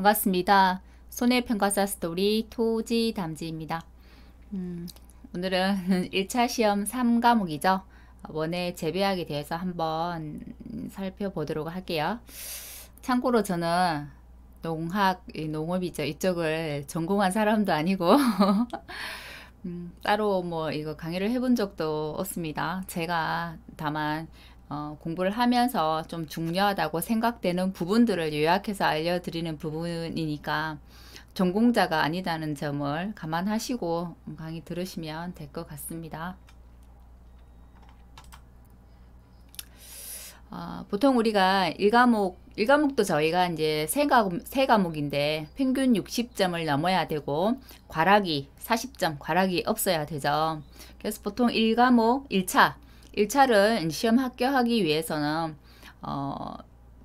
반갑습니다. 손해평가사 스토리 토지 담지입니다. 오늘은 1차 시험 3과목이죠. 원의 재배학에 대해서 한번 살펴보도록 할게요. 참고로 저는 농업이죠. 이쪽을 전공한 사람도 아니고 따로 뭐 이거 강의를 해본 적도 없습니다. 제가 다만 공부를 하면서 좀 중요하다고 생각되는 부분들을 요약해서 알려드리는 부분이니까 전공자가 아니다는 점을 감안하시고 강의 들으시면 될 것 같습니다. 보통 우리가 1과목도 저희가 이제 세 과목인데 평균 60점을 넘어야 되고 과락이 40점, 과락이 없어야 되죠. 그래서 보통 1과목 1차를 시험 합격하기 위해서는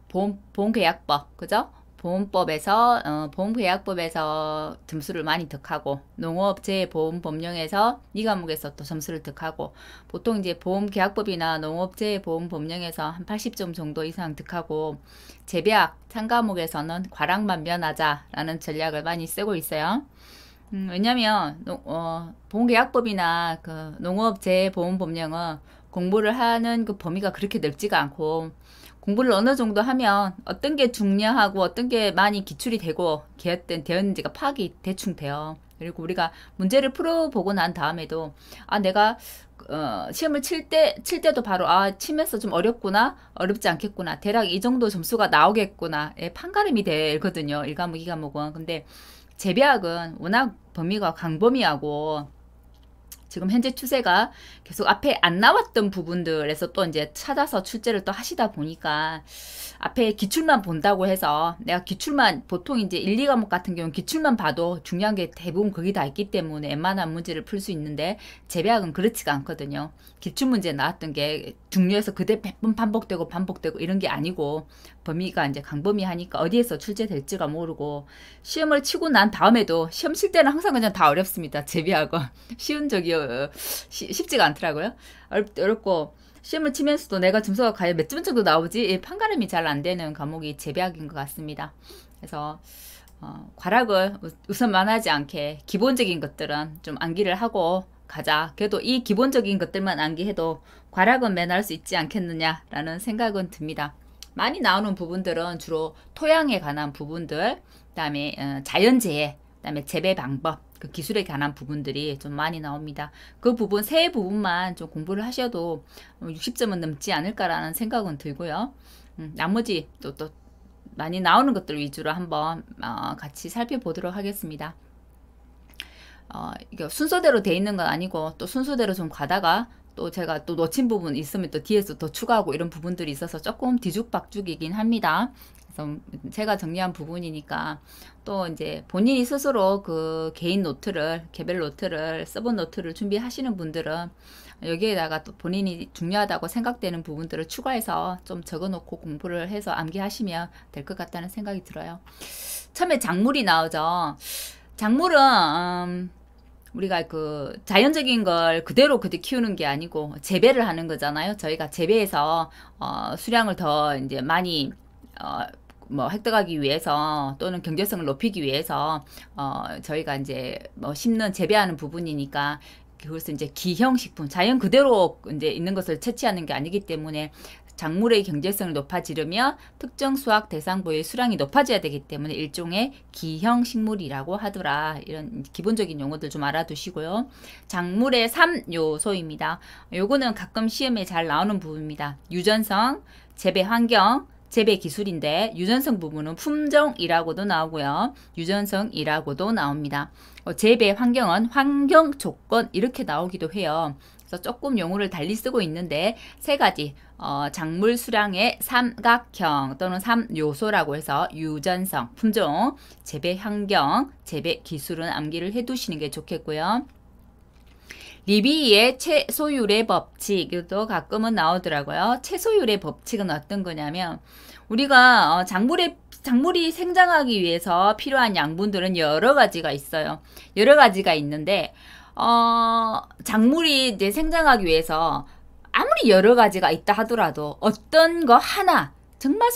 보험계약법, 그죠? 보험계약법에서 점수를 많이 득하고 농업재해보험법령에서 이 과목에서 또 점수를 득하고 보통 이제 보험계약법이나 농업재해보험법령에서 한 80점 정도 이상 득하고 재배학 3과목에서는 과락만 면하자라는 전략을 많이 쓰고 있어요. 왜냐면 보험계약법이나 그 농업재해보험법령은 공부를 하는 그 범위가 그렇게 넓지가 않고 공부를 어느 정도 하면 어떤 게 중요하고 어떤 게 많이 기출이 되고 되었는지가 파악이 대충 돼요. 그리고 우리가 문제를 풀어보고 난 다음에도 내가 시험을 칠 때도 바로 치면서 좀 어렵구나, 어렵지 않겠구나, 대략 이 정도 점수가 나오겠구나 판가름이 되거든요. 1과목 2과목은. 근데 재배학은 워낙 범위가 광범위하고 지금 현재 추세가 계속 앞에 안 나왔던 부분들에서 또 이제 찾아서 출제를 또 하시다 보니까 앞에 기출만 본다고 해서 내가 기출만 보통 이제 1, 2과목 같은 경우는 기출만 봐도 중요한 게 대부분 거기 다 있기 때문에 웬만한 문제를 풀 수 있는데 재배학은 그렇지가 않거든요. 기출문제 나왔던 게 중요해서 그대 몇 번 반복되고 이런 게 아니고 범위가 이제 광범위하니까 어디에서 출제될지가 모르고 시험을 치고 난 다음에도 시험 칠 때는 항상 그냥 다 어렵습니다. 재배학은 쉬운 적이 쉽지가 않더라고요. 어렵고 시험을 치면서도 내가 점수가 과연 몇 점 정도 나오지 판가름이 잘 안 되는 과목이 재배학인 것 같습니다. 그래서 과락을 우선 만하지 않게 기본적인 것들은 좀 암기를 하고 가자. 그래도 이 기본적인 것들만 암기해도 과락은 면할 수 있지 않겠느냐라는 생각은 듭니다. 많이 나오는 부분들은 주로 토양에 관한 부분들, 그다음에 자연재해, 그다음에 재배 방법, 그 기술에 관한 부분들이 좀 많이 나옵니다. 그 부분 세 부분만 좀 공부를 하셔도 60점은 넘지 않을까라는 생각은 들고요. 나머지 또 많이 나오는 것들 위주로 한번 같이 살펴보도록 하겠습니다. 이게 순서대로 돼 있는 건 아니고 또 순서대로 좀 가다가 또 제가 또 놓친 부분 있으면 또 뒤에서 더 추가하고 이런 부분들이 있어서 조금 뒤죽박죽이긴 합니다. 그래서 제가 정리한 부분이니까 또 이제 본인이 스스로 그 개인 노트를 개별 노트를 써본 노트를 준비하시는 분들은 여기에다가 또 본인이 중요하다고 생각되는 부분들을 추가해서 좀 적어놓고 공부를 해서 암기하시면 될 것 같다는 생각이 들어요. 처음에 작물이 나오죠. 작물은 우리가 그 자연적인 걸 그대로 키우는 게 아니고 재배를 하는 거잖아요. 저희가 재배해서 수량을 더 이제 많이 뭐 획득하기 위해서 또는 경제성을 높이기 위해서 저희가 이제 뭐 심는 재배하는 부분이니까 그것은 이제 기형식품 자연 그대로 이제 있는 것을 채취하는 게 아니기 때문에 작물의 경제성을 높아지려면 특정 수확 대상부의 수량이 높아져야 되기 때문에 일종의 기형식물이라고 하더라. 이런 기본적인 용어들 좀 알아두시고요. 작물의 3요소입니다. 요거는 가끔 시험에 잘 나오는 부분입니다. 유전성, 재배 환경, 재배 기술인데 유전성 부분은 품종이라고도 나오고요. 유전성이라고도 나옵니다. 재배 환경은 환경 조건 이렇게 나오기도 해요. 그래서 조금 용어를 달리 쓰고 있는데 세 가지 작물 수량의 삼각형 또는 3요소라고 해서 유전성, 품종, 재배 환경, 재배 기술은 암기를 해두시는 게 좋겠고요. 리비의 채소율의 법칙도 가끔은 나오더라고요. 채소율의 법칙은 어떤 거냐면 우리가 작물이 생장하기 위해서 필요한 양분들은 여러 가지가 있어요. 여러 가지가 있는데 작물이 이제 생장하기 위해서 아무리 여러 가지가 있다 하더라도 어떤 거 하나 정말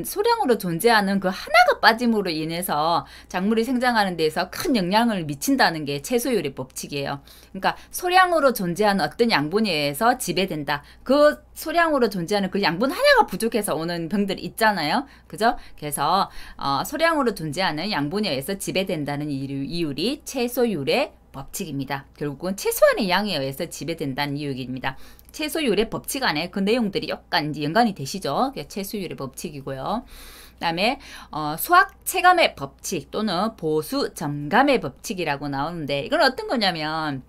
소량으로 존재하는 그 하나가 빠짐으로 인해서 작물이 생장하는 데에서 큰 영향을 미친다는 게 채소율의 법칙이에요. 그러니까 소량으로 존재하는 어떤 양분에 의해서 지배된다. 그 소량으로 존재하는 그 양분 하나가 부족해서 오는 병들이 있잖아요. 그죠? 그래서 소량으로 존재하는 양분에 의해서 지배된다는 이율이 채소율의 법칙입니다. 결국은 최소한의 양에 의해서 지배된다는 이유입니다. 채소율의 법칙 안에 그 내용들이 약간 연관이 되시죠? 채소율의 법칙이고요. 그 다음에 수학 체감의 법칙 또는 보수 점감의 법칙이라고 나오는데 이건 어떤 거냐면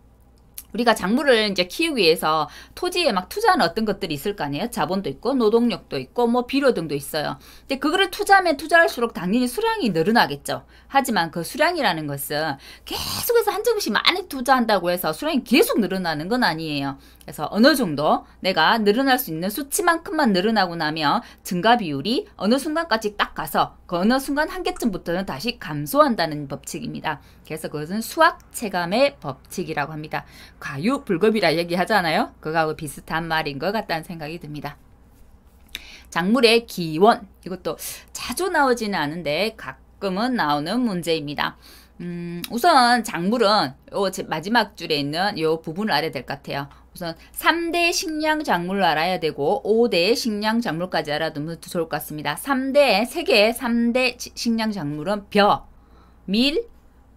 우리가 작물을 이제 키우기 위해서 토지에 막 투자하는 어떤 것들이 있을 거 아니에요? 자본도 있고 노동력도 있고 뭐 비료 등도 있어요. 근데 그거를 투자하면 투자할수록 당연히 수량이 늘어나겠죠. 하지만 그 수량이라는 것은 계속해서 한정씩 많이 투자한다고 해서 수량이 계속 늘어나는 건 아니에요. 그래서 어느 정도 내가 늘어날 수 있는 수치만큼만 늘어나고 나면 증가 비율이 어느 순간까지 딱 가서 그 어느 순간 한계점부터는 다시 감소한다는 법칙입니다. 그래서 그것은 수학 체감의 법칙이라고 합니다. 과유불급이라 얘기하잖아요. 그거하고 비슷한 말인 것 같다는 생각이 듭니다. 작물의 기원, 이것도 자주 나오지는 않은데 가끔은 나오는 문제입니다. 우선 작물은 마지막 줄에 있는 이 부분을 알아야 될 것 같아요. 우선 3대 식량 작물을 알아야 되고 5대 식량 작물까지 알아두면 좋을 것 같습니다. 세계 3대 식량 작물은 벼, 밀,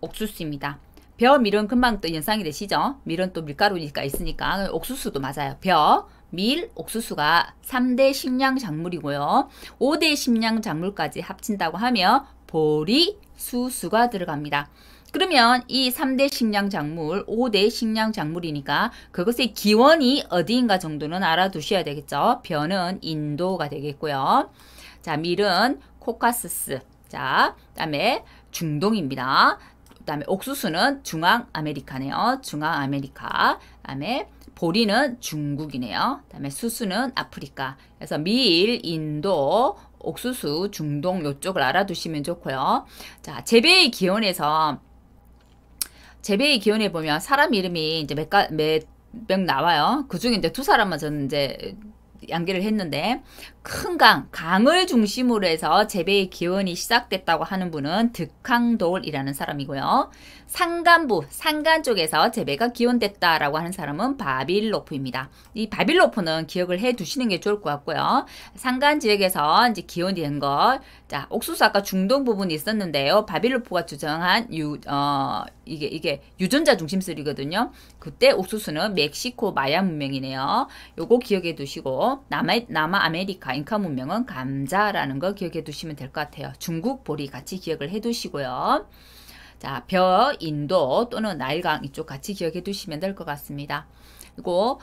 옥수수입니다. 벼, 밀은 금방 또 연상이 되시죠? 밀은 또 밀가루니까 있으니까 옥수수도 맞아요. 벼, 밀, 옥수수가 3대 식량 작물이고요. 5대 식량 작물까지 합친다고 하면 보리, 수수가 들어갑니다. 그러면 이 3대 식량 작물, 5대 식량 작물이니까 그것의 기원이 어디인가 정도는 알아두셔야 되겠죠. 벼는 인도가 되겠고요. 자, 밀은 코카스스. 자, 그다음에 중동입니다. 그다음에 옥수수는 중앙아메리카네요. 중앙아메리카. 그다음에 보리는 중국이네요. 그다음에 수수는 아프리카. 그래서 밀, 인도, 옥수수, 중동 요쪽을 알아두시면 좋고요. 자, 재배의 기원에 보면 사람 이름이 이제 몇 명 나와요. 그 중에 이제 두 사람만 저는 이제 양기를 했는데 큰 강을 중심으로 해서 재배의 기원이 시작됐다고 하는 분은 득항돌이라는 사람이고요. 산간 쪽에서 재배가 기원됐다라고 하는 사람은 바빌로프입니다. 이 바빌로프는 기억을 해 두시는 게 좋을 것 같고요. 산간 지역에서 이제 기원이 된 것. 자, 옥수수 아까 중동 부분이 있었는데요. 바빌로프가 주장한 이게 유전자 중심술이거든요. 그때 옥수수는 멕시코 마야 문명이네요. 요거 기억해 두시고 남아아메리카 잉카 문명은 감자라는 거 기억해 두시면 될 것 같아요. 중국 보리 같이 기억을 해 두시고요. 자, 벼, 인도 또는 나일강 이쪽 같이 기억해 두시면 될 것 같습니다. 그리고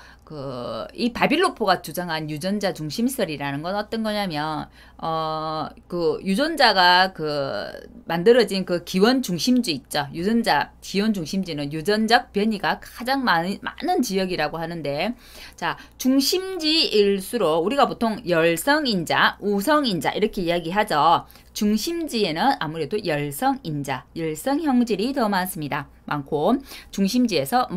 이 바빌로프가 주장한 유전자 중심설이라는 건 어떤 거냐면 그 유전자가 만들어진 그 기원 중심지 있죠. 유전자 기원 중심지는 유전적 변이가 가장 많은 지역이라고 하는데, 자, 중심지일수록 우리가 보통 열성인자, 우성인자 이렇게 이야기하죠. 중심지에는 아무래도 열성인자, 열성 형질이 더 많고 중심지에서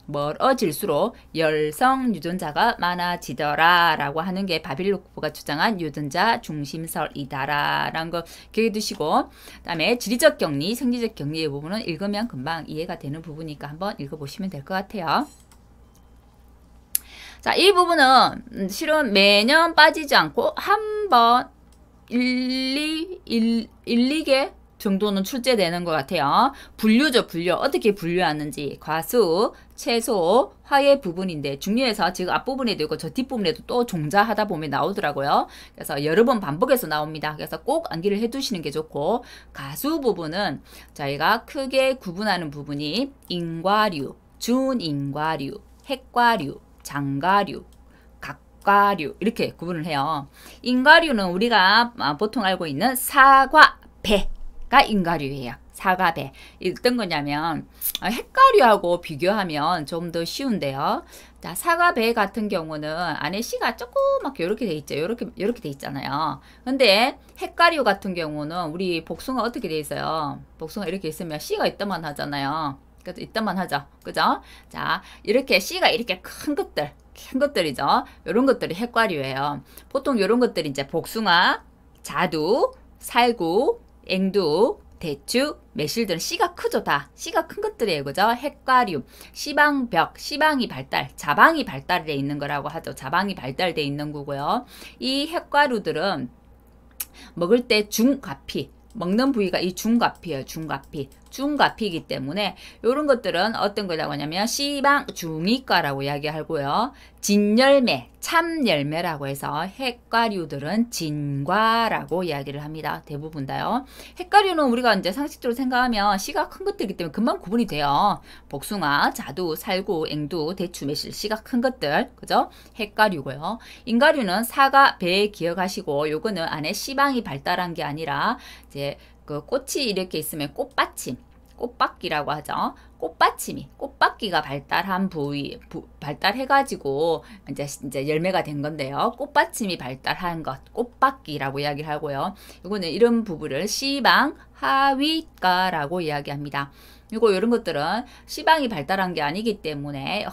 멀어질수록 열성 유전자가 많아지더라 라고 하는 게 바빌로프가 주장한 유전자 중심설이다라는 거 기억해 두시고, 그 다음에 지리적 격리, 생리적 격리의 부분은 읽으면 금방 이해가 되는 부분이니까 한번 읽어보시면 될 것 같아요. 자, 이 부분은 실은 매년 빠지지 않고 한번 2개 정도는 출제되는 것 같아요. 분류죠, 분류. 어떻게 분류하는지. 과수, 채소, 화의 부분인데 중요해서 지금 앞부분에도 있고 저 뒷부분에도 또 종자하다 보면 나오더라고요. 그래서 여러 번 반복해서 나옵니다. 그래서 꼭 암기를 해두시는 게 좋고, 가수 부분은 저희가 크게 구분하는 부분이 인과류, 준인과류, 핵과류, 장과류, 각과류 이렇게 구분을 해요. 인과류는 우리가 보통 알고 있는 사과, 배가 인과류예요. 사과, 배. 어떤 거냐면 핵과류하고 비교하면 좀 더 쉬운데요. 자, 사과, 배 같은 경우는 안에 씨가 조그맣게 이렇게 돼 있죠. 이렇게 돼 있잖아요. 근데 핵과류 같은 경우는 우리 복숭아 어떻게 돼 있어요? 복숭아 이렇게 있으면 씨가 있다만 하잖아요. 그래도 이따만 하죠. 그죠? 자, 이렇게 씨가 이렇게 큰 것들이죠. 요런 것들이 핵과류예요. 보통 요런 것들이 이제 복숭아, 자두, 살구, 앵두, 대추, 매실들은 씨가 크죠. 다 씨가 큰 것들이에요. 그죠? 핵과류, 씨방벽, 씨방이 발달, 자방이 발달돼 있는 거라고 하죠. 자방이 발달돼 있는 거고요. 이 핵과류들은 먹을 때 중과피, 먹는 부위가 이 중과피예요. 중과피이기 때문에 이런 것들은 어떤 거라고 하냐면 씨방 중이과라고 이야기하고요. 진열매, 참열매라고 해서 핵과류들은 진과라고 이야기를 합니다. 대부분 다요. 핵과류는 우리가 이제 상식적으로 생각하면 씨가 큰 것들이기 때문에 금방 구분이 돼요. 복숭아, 자두, 살구, 앵두, 대추, 매실, 씨가 큰 것들, 그죠? 핵과류고요. 인과류는 사과, 배 기억하시고 요거는 안에 씨방이 발달한 게 아니라 이제 그 꽃이 이렇게 있으면 꽃바퀴라고 하죠. 꽃바퀴가 발달한 부위, 발달해가지고 이제 열매가 된 건데요. 꽃받침이 발달한 것, 꽃바퀴라고 이야기를 하고요. 이거는 이런 부분을 씨방 하위과라고 이야기합니다. 이거 이런 것들은 씨방이 발달한 게 아니기 때문에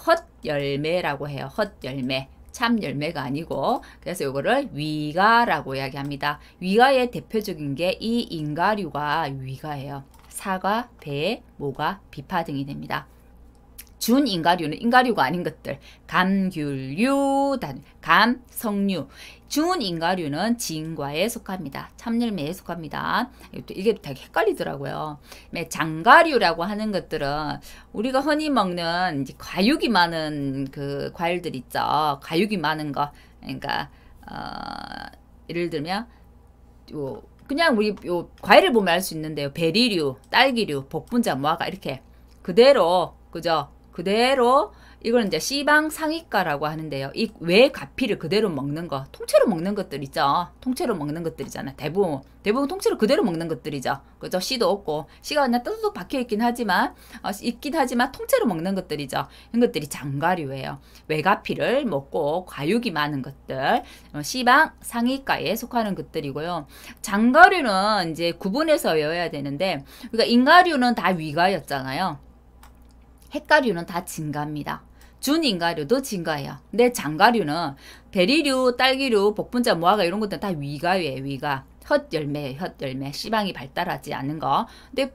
헛열매라고 해요. 헛열매. 참 열매가 아니고 그래서 이거를 위가라고 이야기합니다. 위가의 대표적인 게 이 인과류가 위가예요. 사과, 배, 모가, 비파 등이 됩니다. 준인과류는 인과류가 아닌 것들, 감귤류, 감, 석류. 준인과류는 진과에 속합니다. 참열매에 속합니다. 이게 되게 헷갈리더라고요. 장과류라고 하는 것들은 우리가 흔히 먹는 이제 과육이 많은 그 과일들 있죠. 과육이 많은 거. 그러니까 예를 들면 그냥 우리 요 과일을 보면 알 수 있는데요. 베리류, 딸기류, 복분자, 무화과 이렇게 그대로 그죠? 그대로 이걸 이제 씨방 상위과라고 하는데요. 이 외과피를 그대로 먹는 거, 통째로 먹는 것들 있죠. 통째로 먹는 것들이잖아. 대부분 통째로 그대로 먹는 것들이죠. 그죠? 씨도 없고 씨가 그냥 뚜둑 박혀 있긴 하지만 통째로 먹는 것들이죠. 이런 것들이 장과류예요. 외과피를 먹고 과육이 많은 것들, 씨방 상위과에 속하는 것들이고요. 장과류는 이제 구분해서 외워야 되는데, 그러니까 인과류는 다 위과였잖아요. 핵과류는 다 진과입니다. 준인과류도 진과예요. 근데 장과류는 베리류, 딸기류, 복분자, 무화과 이런 것들은 다 위과예요. 위과. 헛열매예요. 헛열매. 씨방이 발달하지 않은 거. 근데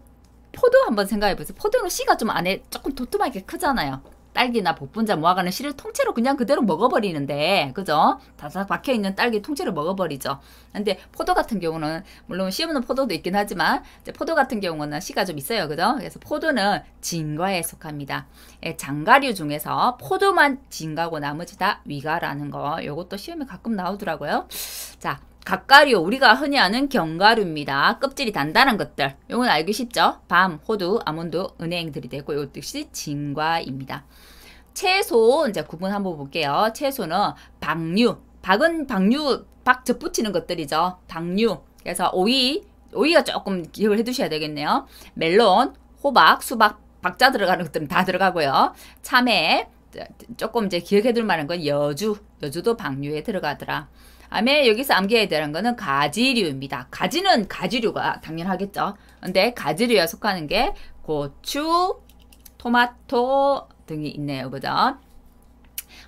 포도 한번 생각해 보세요. 포도는 씨가 좀 안에 조금 도톰하게 크잖아요. 딸기나 복분자, 무화과는 씨를 통째로 그냥 그대로 먹어버리는데, 그죠? 다삭 박혀있는 딸기 통째로 먹어버리죠. 근데 포도 같은 경우는, 물론 씨 없는 포도도 있긴 하지만, 이제 포도 같은 경우는 씨가 좀 있어요. 그죠? 그래서 포도는 진과에 속합니다. 장과류 중에서 포도만 진과고 나머지 다 위과라는 거, 요것도 시험에 가끔 나오더라고요. 자, 갓과류, 우리가 흔히 아는 견과류입니다. 껍질이 단단한 것들. 요건 알기 쉽죠? 밤, 호두, 아몬드, 은행들이 되고 요 뜻이 진과입니다. 채소 이제 구분 한번 볼게요. 채소는 박류, 박은 박류, 박 접붙이는 것들이죠. 박류. 그래서 오이가 조금 기억을 해두셔야 되겠네요. 멜론, 호박, 수박, 박자 들어가는 것들은 다 들어가고요. 참외, 조금 이제 기억해둘 만한 건 여주도 박류에 들어가더라. 다음에 여기서 암기해야 되는 거는 가지류입니다. 가지는 가지류가 당연하겠죠. 근데 가지류에 속하는 게 고추, 토마토 등이 있네요. 그죠?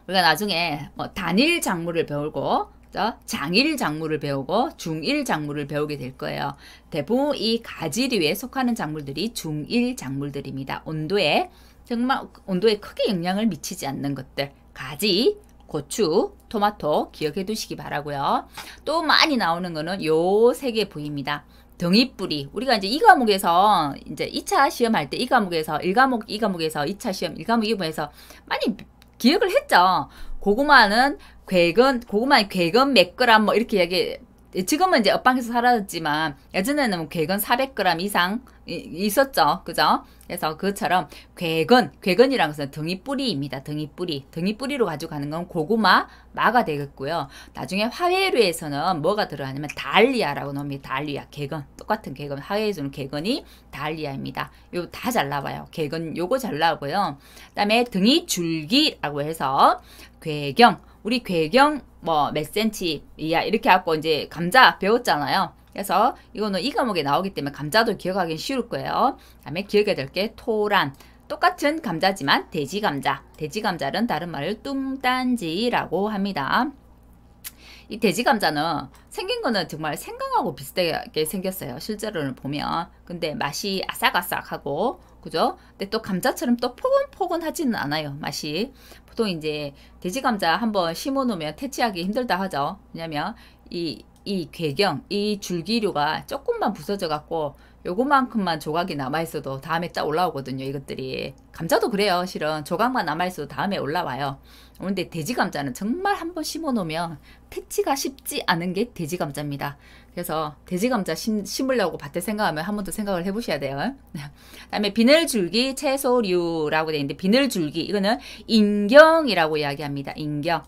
우리가 나중에 뭐 단일 작물을 배우고, 그죠? 장일 작물을 배우고, 중일 작물을 배우게 될 거예요. 대부분 이 가지류에 속하는 작물들이 중일 작물들입니다. 정말 온도에 크게 영향을 미치지 않는 것들. 가지, 고추, 토마토 기억해 두시기 바라고요. 또 많이 나오는 거는 요 세 개 부위입니다. 등이뿌리. 우리가 이제 이 과목에서 이제 2차 시험 할 때 이 과목에서 1과목, 2과목에서 2차 시험 1과목, 2과목에서 많이 기억을 했죠. 고구마는 괴건 몇 그램 뭐 이렇게 얘기. 지금은 이제 엇방에서 사라졌지만 예전에는 뭐 괴건 400g 이상 있었죠. 그죠? 그래서 그처럼 괴건이라는 것은 등이뿌리입니다. 등이뿌리로 가지고 가는 건 고구마, 마가 되겠고요. 나중에 화훼류에서는 뭐가 들어가냐면 달리아라고 나옵니다. 달리아, 괴건. 똑같은 괴건. 화훼에서는 괴건이 달리아입니다. 요 다 잘 나와요. 괴건 요거 잘 나오고요. 그다음에 등이줄기라고 해서 괴경. 우리 괴경 뭐 몇 센치 이하 이렇게 갖고 이제 감자 배웠잖아요. 그래서 이거는 이 과목에 나오기 때문에 감자도 기억하기 쉬울 거예요. 그다음에 기억해야 될 게 토란, 똑같은 감자지만 돼지감자. 돼지감자는 다른 말을 뚱딴지라고 합니다. 이 돼지감자는 생긴 거는 정말 생강하고 비슷하게 생겼어요. 실제로는 보면. 근데 맛이 아삭아삭하고, 그죠? 근데 또 감자처럼 또 포근포근하지는 않아요. 맛이. 보통 이제 돼지감자 한번 심어 놓으면 퇴치하기 힘들다 하죠. 왜냐면 이 괴경, 이 줄기류가 조금만 부서져 갖고 요거만큼만 조각이 남아있어도 다음에 딱 올라오거든요. 이것들이. 감자도 그래요. 실은 조각만 남아있어도 다음에 올라와요. 그런데 돼지감자는 정말 한번 심어 놓으면 퇴치가 쉽지 않은 게 돼지감자입니다. 그래서 돼지감자 심으려고 밭에 생각하면 한 번 더 생각을 해보셔야 돼요. 다음에 비늘줄기 채소류라고 되어 있는데, 비늘줄기 이거는 인경이라고 이야기합니다. 인경.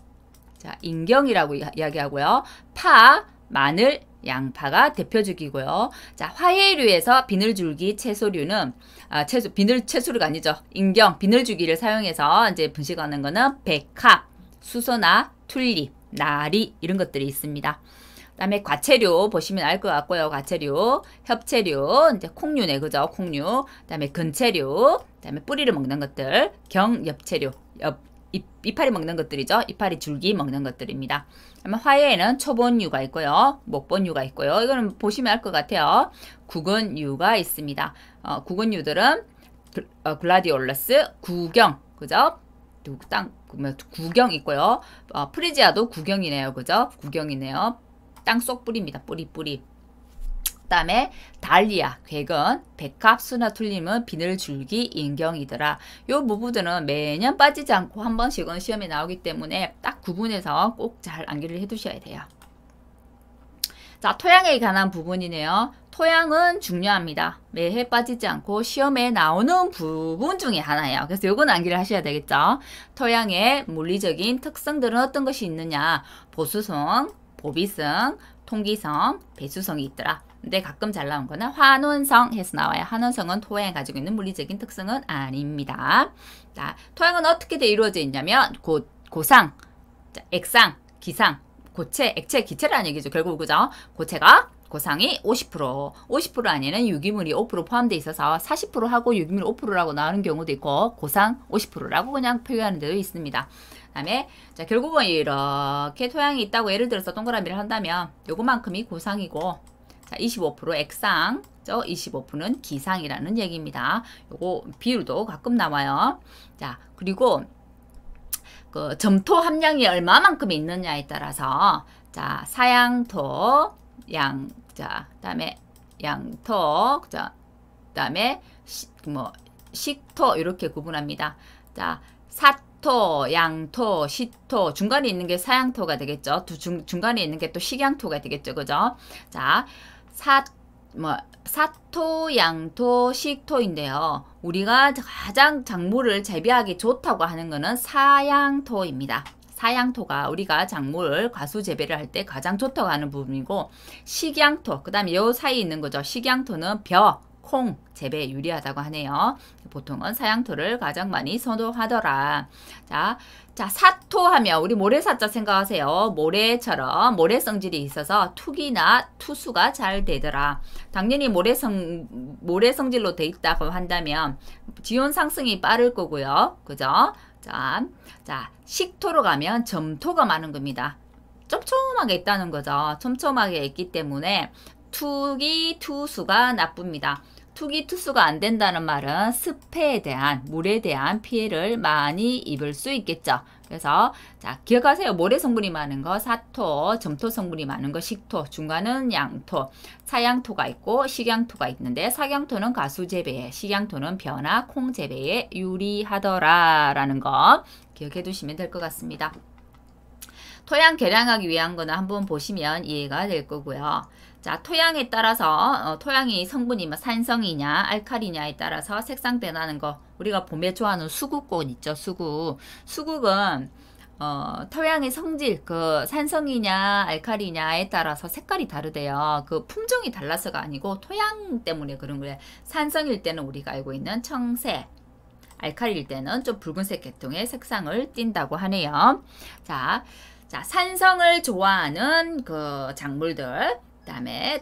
자, 인경이라고 이야기하고요. 파, 마늘, 양파가 대표적이고요. 자, 화해류에서 비늘줄기 채소류는 채소류가 아니죠. 인경, 비늘줄기를 사용해서 이제 분식하는 거는 백합, 수소나 튤립, 나리 이런 것들이 있습니다. 그다음에 과채류 보시면 알 것 같고요. 과채류, 협채류, 이제 콩류네, 그죠? 콩류. 그다음에 근채류, 그다음에 뿌리를 먹는 것들, 경엽채류, 이파리 먹는 것들이죠. 이파리 줄기 먹는 것들입니다. 그러면 화해에는 초본류가 있고요. 목본류가 있고요. 이거는 보시면 알 것 같아요. 구근류가 있습니다. 구근류들은 글라디올러스, 구경, 그죠? 구경 있고요. 프리지아도 구경이네요. 그죠? 구경이네요. 땅속 뿌리입니다. 뿌리. 그 다음에 달리아, 괴건, 백합, 수나 툴림은 비늘줄기, 인경이더라. 요 부분들은 매년 빠지지 않고 한 번씩은 시험에 나오기 때문에 딱 구분해서 꼭 잘 암기를 해두셔야 돼요. 자, 토양에 관한 부분이네요. 토양은 중요합니다. 매해 빠지지 않고 시험에 나오는 부분 중에 하나예요. 그래서 요건 암기를 하셔야 되겠죠. 토양의 물리적인 특성들은 어떤 것이 있느냐. 보수성, 보비성, 통기성, 배수성이 있더라. 근데 가끔 잘 나온 거는 환원성 해서 나와요. 환원성은 토양이 가지고 있는 물리적인 특성은 아닙니다. 자, 토양은 어떻게 이루어져 있냐면 고상, 액상, 기상, 고체, 액체, 기체라는 얘기죠. 결국 그죠? 고상이 50% 안에는 유기물이 5% 포함되어 있어서 40% 하고 유기물 5%라고 나오는 경우도 있고, 고상 50%라고 그냥 표현하는 데도 있습니다. 그다음에 자, 결국은 이렇게 토양이 있다고 예를 들어서 동그라미를 한다면 요거만큼이 고상이고, 자, 25% 액상, 25%는 기상이라는 얘기입니다. 요거 비율도 가끔 나와요. 자, 그리고 그 점토 함량이 얼마만큼 있느냐에 따라서, 자, 사양토, 그다음에 양토, 그다음에 식토 이렇게 구분합니다. 자, 사토, 양토, 시토, 중간에 있는 게 사양토가 되겠죠. 중간에 있는 게 또 식양토가 되겠죠. 그죠? 자, 사토, 양토, 식토인데요. 우리가 가장 작물을 재배하기 좋다고 하는 거는 사양토입니다. 사양토가 우리가 작물 과수 재배를 할 때 가장 좋다고 하는 부분이고, 식양토, 그 다음에 요 사이에 있는 거죠. 식양토는 벼, 콩 재배에 유리하다고 하네요. 보통은 사양토를 가장 많이 선호하더라. 자, 사토하면 우리 모래사자 생각하세요. 모래처럼 모래 성질이 있어서 투기나 투수가 잘 되더라. 당연히 모래 성질로 돼 있다고 한다면 지온 상승이 빠를 거고요. 그죠? 자, 식토로 가면 점토가 많은 겁니다. 촘촘하게 있다는 거죠. 촘촘하게 있기 때문에 투기, 투수가 나쁩니다. 투기, 투수가 안 된다는 말은 습해에 대한, 물에 대한 피해를 많이 입을 수 있겠죠. 그래서 자, 기억하세요. 모래 성분이 많은 거 사토, 점토 성분이 많은 거 식토, 중간은 양토, 사양토가 있고 식양토가 있는데, 사양토는 가수 재배에, 식양토는 벼나 콩 재배에 유리하더라라는 거 기억해 두시면 될 것 같습니다. 토양 개량하기 위한 거는 한번 보시면 이해가 될 거고요. 자, 토양에 따라서 토양이 성분이 산성이냐 알칼리냐에 따라서 색상 변하는 거, 우리가 봄에 좋아하는 수국꽃 있죠. 수국은 토양의 성질, 그 산성이냐 알칼리냐에 따라서 색깔이 다르대요. 그 품종이 달라서가 아니고 토양 때문에 그런 거예요. 산성일 때는 우리가 알고 있는 청색, 알칼리일 때는 좀 붉은색 계통의 색상을 띈다고 하네요. 자, 산성을 좋아하는 그 작물들, 그다음에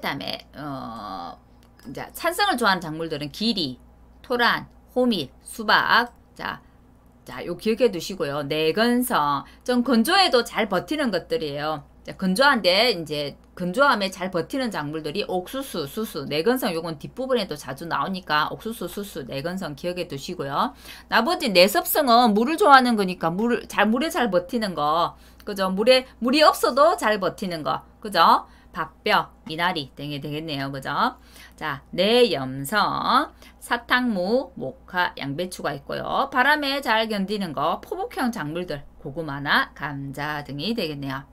산성을 좋아하는 작물들은 기리, 토란, 호밀, 수박. 자, 요 기억해 두시고요. 내건성. 좀 건조해도 잘 버티는 것들이에요. 자, 건조한데 이제 건조함에 잘 버티는 작물들이 옥수수, 수수, 내건성 요건 뒷부분에도 자주 나오니까 옥수수, 수수, 내건성 기억해 두시고요. 나머지 내섭성은 물을 좋아하는 거니까 물에 잘 버티는 거. 그죠? 물이 없어도 잘 버티는 거. 그죠? 밥뼈, 미나리 등이 되겠네요. 그죠? 자, 내염성, 사탕무, 모카, 양배추가 있고요. 바람에 잘 견디는 거, 포복형 작물들, 고구마나 감자 등이 되겠네요.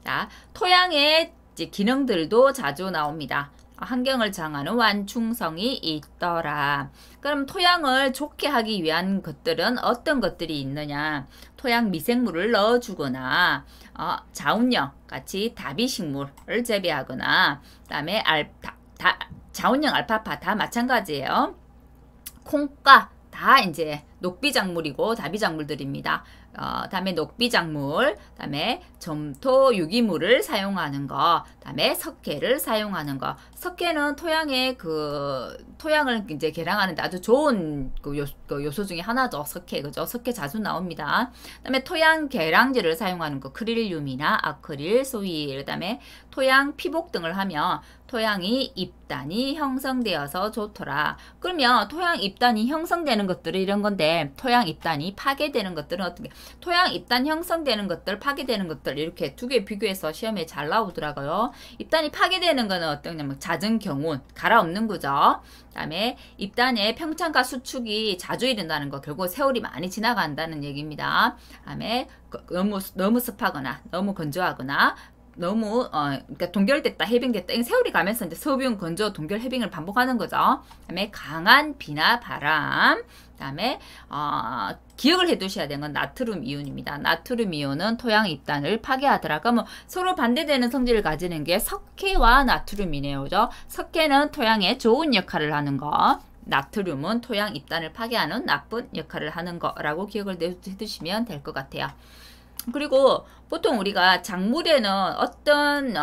자, 토양의 기능들도 자주 나옵니다. 환경을 정하는 완충성이 있더라. 그럼 토양을 좋게 하기 위한 것들은 어떤 것들이 있느냐? 토양 미생물을 넣어주거나 자운형 같이 다비식물을 재배하거나 그다음에 자운형 알파파 다 마찬가지예요. 콩가 다 이제 녹비작물이고 다비작물들입니다. 다음에 녹비작물, 다음에 점토 유기물을 사용하는 거, 다음에 석회를 사용하는 거. 석회는 토양의 토양을 이제 개량하는데 아주 좋은 요소 중에 하나죠. 석회, 그죠? 석회 자주 나옵니다. 그다음에 토양 개량제를 사용하는 거, 크릴륨이나 아크릴, 소일, 그다음에 토양 피복 등을 하면 토양이 입단이 형성되어서 좋더라. 그러면 토양 입단이 형성되는 것들은 이런 건데, 토양 입단이 파괴되는 것들은 어떻게? 토양 입단 형성되는 것들, 파괴되는 것들 이렇게 두 개 비교해서 시험에 잘 나오더라고요. 입단이 파괴되는 거는 어떠냐면 잦은 경운, 갈아엎는 거죠. 그다음에 입단에 평창가 수축이 자주 일어나는 거, 결국 세월이 많이 지나간다는 얘기입니다. 그다음에 너무 습하거나 너무 건조하거나 너무 그러니까 동결됐다 해빙됐다 세월이 가면서 이제 서비움 건조 동결 해빙을 반복하는 거죠. 그다음에 강한 비나 바람. 그다음에 기억을 해두셔야 되는 건 나트륨 이온입니다. 나트륨 이온은 토양 입단을 파괴하더라. 그러면 서로 반대되는 성질을 가지는 게 석회와 나트륨이네요. 그죠? 석회는 토양에 좋은 역할을 하는 거. 나트륨은 토양 입단을 파괴하는 나쁜 역할을 하는 거라고 기억을 해두시면 될 것 같아요. 그리고 보통 우리가 작물에는 어떤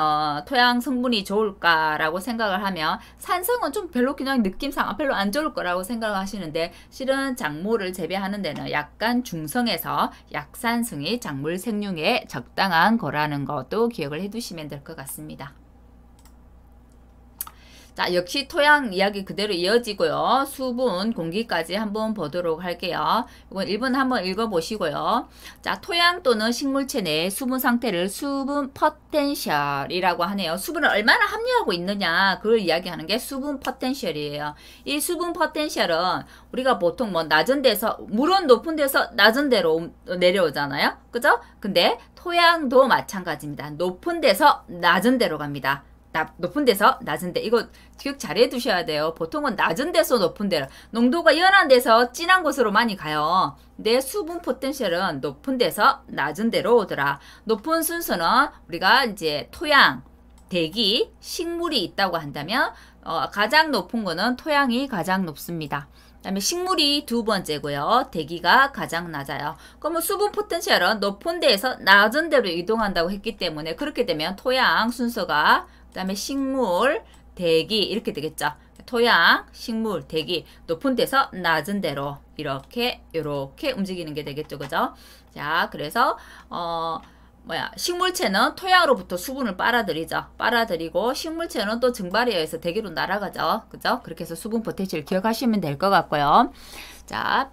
토양 성분이 좋을까라고 생각을 하면 산성은 좀 별로 그냥 느낌상 별로 안 좋을 거라고 생각을 하시는데 실은 작물을 재배하는 데는 약간 중성에서 약산성이 작물 생육에 적당한 거라는 것도 기억을 해두시면 될 것 같습니다. 자, 역시 토양 이야기 그대로 이어지고요. 수분, 공기까지 한번 보도록 할게요. 이건 1번 한번 읽어보시고요. 자, 토양 또는 식물체 내의 수분 상태를 수분 포텐셜이라고 하네요. 수분을 얼마나 함유하고 있느냐 그걸 이야기하는 게 수분 포텐셜이에요. 이 수분 포텐셜은 우리가 보통 뭐 낮은 데서 물은 높은 데서 낮은 데로 내려오잖아요. 그죠? 근데 토양도 마찬가지입니다. 높은 데서 낮은 데로 갑니다. 높은 데서 낮은 데 이거 기억 잘 해두셔야 돼요. 보통은 낮은 데서 높은 데로 농도가 연한 데서 진한 곳으로 많이 가요. 근데 수분 포텐셜은 높은 데서 낮은 데로 오더라. 높은 순서는 우리가 이제 토양, 대기, 식물이 있다고 한다면 가장 높은 거는 토양이 가장 높습니다. 그 다음에 식물이 두 번째고요. 대기가 가장 낮아요. 그러면 수분 포텐셜은 높은 데에서 낮은 데로 이동한다고 했기 때문에 그렇게 되면 토양 순서가 그 다음에 식물, 대기 이렇게 되겠죠. 토양, 식물, 대기 높은 데서 낮은 데로 이렇게 움직이는 게 되겠죠. 그죠? 자, 그래서 식물체는 토양으로부터 수분을 빨아들이죠. 빨아들이고 식물체는 또 증발에 의해서 대기로 날아가죠. 그죠? 그렇게 해서 수분 포텐셜 기억하시면 될 것 같고요. 자,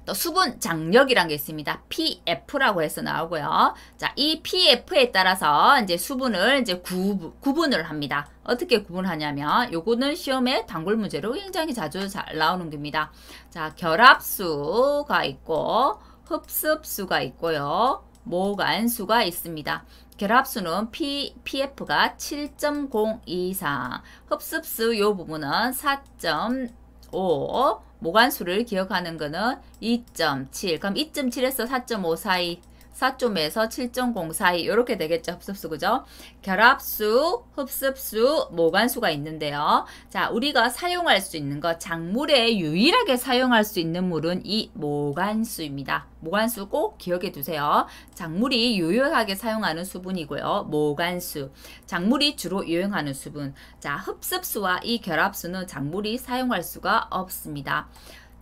또 수분 장력이란 게 있습니다. PF라고 해서 나오고요. 자, 이 PF에 따라서 이제 수분을 이제 구분을 합니다. 어떻게 구분하냐면 요거는 시험에 단골 문제로 굉장히 자주 잘 나오는 겁니다. 자, 결합수가 있고 흡습수가 있고요. 모간수가 있습니다. 결합수는 PF가 7.0 이상, 흡습수 요 부분은 4.5, 모간수를 기억하는 거는 2.7. 그럼 2.7에서 4.5 사이, 4.에서 7.0 사이 이렇게 되겠죠. 흡습수 그죠? 결합수, 흡습수, 모간수가 있는데요. 자, 우리가 사용할 수 있는 거 작물에 유일하게 사용할 수 있는 물은 이 모간수입니다. 모간수 꼭 기억해 두세요. 작물이 유효하게 사용하는 수분이고요. 모간수. 작물이 주로 이용하는 수분. 자, 흡습수와 이 결합수는 작물이 사용할 수가 없습니다.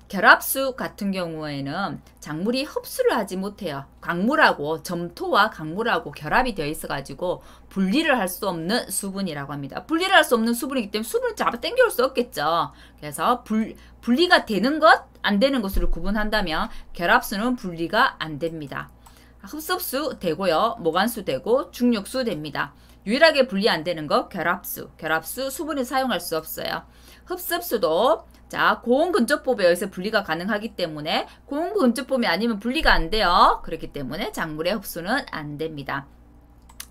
결합수 같은 경우에는 작물이 흡수를 하지 못해요. 광물하고 점토와 광물하고 결합이 되어 있어가지고 분리를 할 수 없는 수분이라고 합니다. 분리를 할 수 없는 수분이기 때문에 수분을 잡아 당겨올 수 없겠죠. 그래서 분리가 되는 것, 안 되는 것으로 구분한다면 결합수는 분리가 안 됩니다. 흡습수 되고요. 모관수 되고 중력수 됩니다. 유일하게 분리 안 되는 거 결합수. 결합수 수분을 사용할 수 없어요. 흡습수도 자, 고온근접법에 의해서 분리가 가능하기 때문에 고온근접법이 아니면 분리가 안 돼요. 그렇기 때문에 작물의 흡수는 안 됩니다.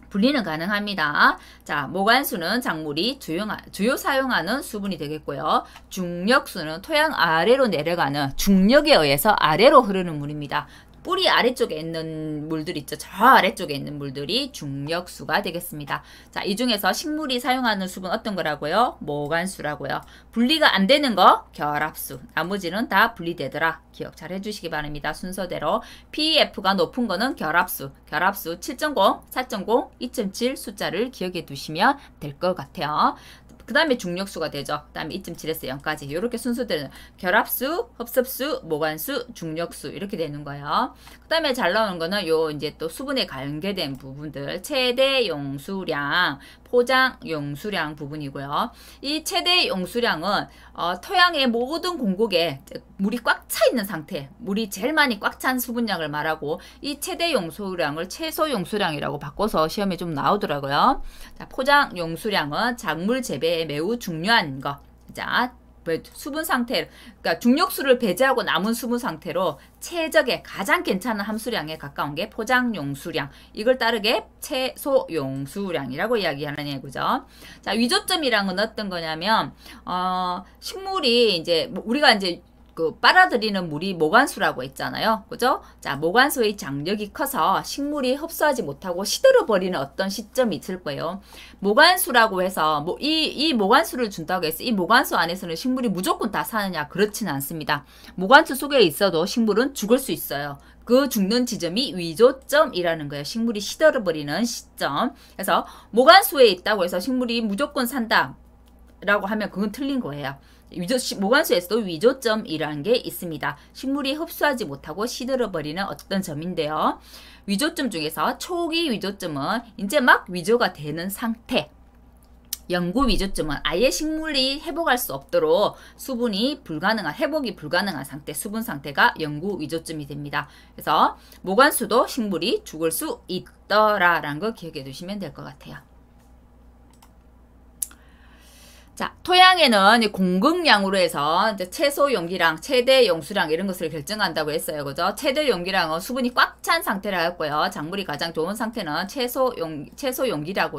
분리는 가능합니다. 자, 모관수는 작물이 주요 사용하는 수분이 되겠고요. 중력수는 토양 아래로 내려가는 중력에 의해서 아래로 흐르는 물입니다. 뿌리 아래쪽에 있는 물들 있죠. 저 아래쪽에 있는 물들이 중력수가 되겠습니다. 자, 이 중에서 식물이 사용하는 수분 어떤 거라고요? 모관수라고요. 분리가 안 되는 거 결합수. 나머지는 다 분리되더라. 기억 잘 해주시기 바랍니다. 순서대로 PEF가 높은 거는 결합수. 결합수 7.0, 4.0, 2.7 숫자를 기억해 두시면 될 것 같아요. 그 다음에 중력수가 되죠. 그 다음에 2.7에서 0까지 이렇게 순서대로 결합수, 흡습수, 모관수, 중력수 이렇게 되는 거예요. 그 다음에 잘 나오는 거는 요 이제 또 수분에 관계된 부분들 최대 용수량, 포장 용수량 부분이고요. 이 최대 용수량은 토양의 모든 공국에 물이 꽉 차 있는 상태, 물이 제일 많이 꽉 찬 수분량을 말하고 이 최대 용수량을 최소 용수량이라고 바꿔서 시험에 좀 나오더라고요. 자, 포장 용수량은 작물 재배에 매우 중요한 거. 자, 수분 상태, 그러니까 중력수를 배제하고 남은 수분 상태로 최적의 가장 괜찮은 함수량에 가까운 게 포장 용수량. 이걸 따르게 최소 용수량이라고 이야기하는 얘기죠. 자, 위조점이란 어떤 거냐면 식물이 이제 우리가 이제 그 빨아들이는 물이 모관수라고 했잖아요. 그죠? 자, 모관수의 장력이 커서 식물이 흡수하지 못하고 시들어버리는 어떤 시점이 있을 거예요. 모관수라고 해서 이 모관수를 준다고 해서 이 모관수 안에서는 식물이 무조건 다 사느냐? 그렇지는 않습니다. 모관수 속에 있어도 식물은 죽을 수 있어요. 그 죽는 지점이 위조점이라는 거예요. 식물이 시들어버리는 시점. 그래서 모관수에 있다고 해서 식물이 무조건 산다 라고 하면 그건 틀린 거예요. 모관수에서도 위조점이라는 게 있습니다. 식물이 흡수하지 못하고 시들어버리는 어떤 점인데요. 위조점 중에서 초기 위조점은 이제 막 위조가 되는 상태. 영구 위조점은 아예 식물이 회복할 수 없도록 회복이 불가능한 상태, 수분 상태가 영구 위조점이 됩니다. 그래서 모관수도 식물이 죽을 수 있더라라는 거 기억해 두시면 될 것 같아요. 자, 토양에는 공급량으로 해서 이제 최소 용기량, 최대 용수량 이런 것을 결정한다고 했어요. 그죠? 최대 용기량은 수분이 꽉 찬 상태라 했고요. 작물이 가장 좋은 상태는 최소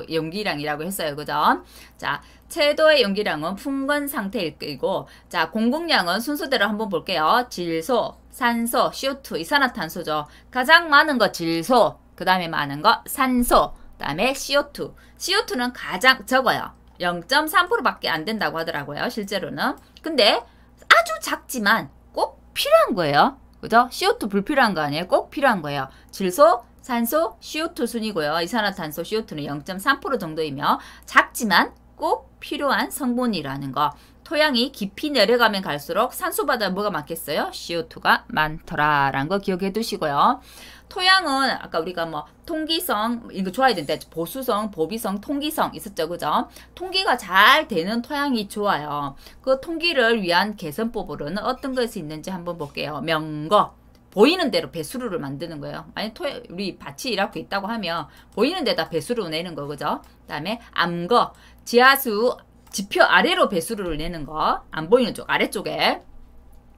용기량이라고 했어요. 그죠? 자, 최대의 용기량은 풍건 상태일 거고, 자, 공급량은 순서대로 한번 볼게요. 질소, 산소, CO2, 이산화탄소죠. 가장 많은 거 질소, 그 다음에 많은 거 산소, 그 다음에 CO2. CO2는 가장 적어요. 0.3%밖에 안 된다고 하더라고요. 실제로는. 근데 아주 작지만 꼭 필요한 거예요. 그죠? CO2 불필요한 거 아니에요? 꼭 필요한 거예요. 질소, 산소, CO2 순이고요. 이산화탄소, CO2는 0.3% 정도이며 작지만 꼭 필요한 성분이라는 거. 토양이 깊이 내려가면 갈수록 산소보다 뭐가 많겠어요? CO2가 많더라라는 거 기억해 두시고요. 토양은 아까 우리가 뭐 통기성 이거 좋아야 되는데 보수성, 보비성, 통기성 있었죠. 그죠? 통기가 잘 되는 토양이 좋아요. 그 통기를 위한 개선법으로는 어떤 것이 있는지 한번 볼게요. 명거. 보이는 대로 배수로를 만드는 거예요. 만약 우리 밭이 이렇게 있다고 하면 보이는 데다 배수로 내는 거. 그죠? 그 다음에 암거. 지하수 지표 아래로 배수로를 내는 거. 안 보이는 쪽 아래쪽에.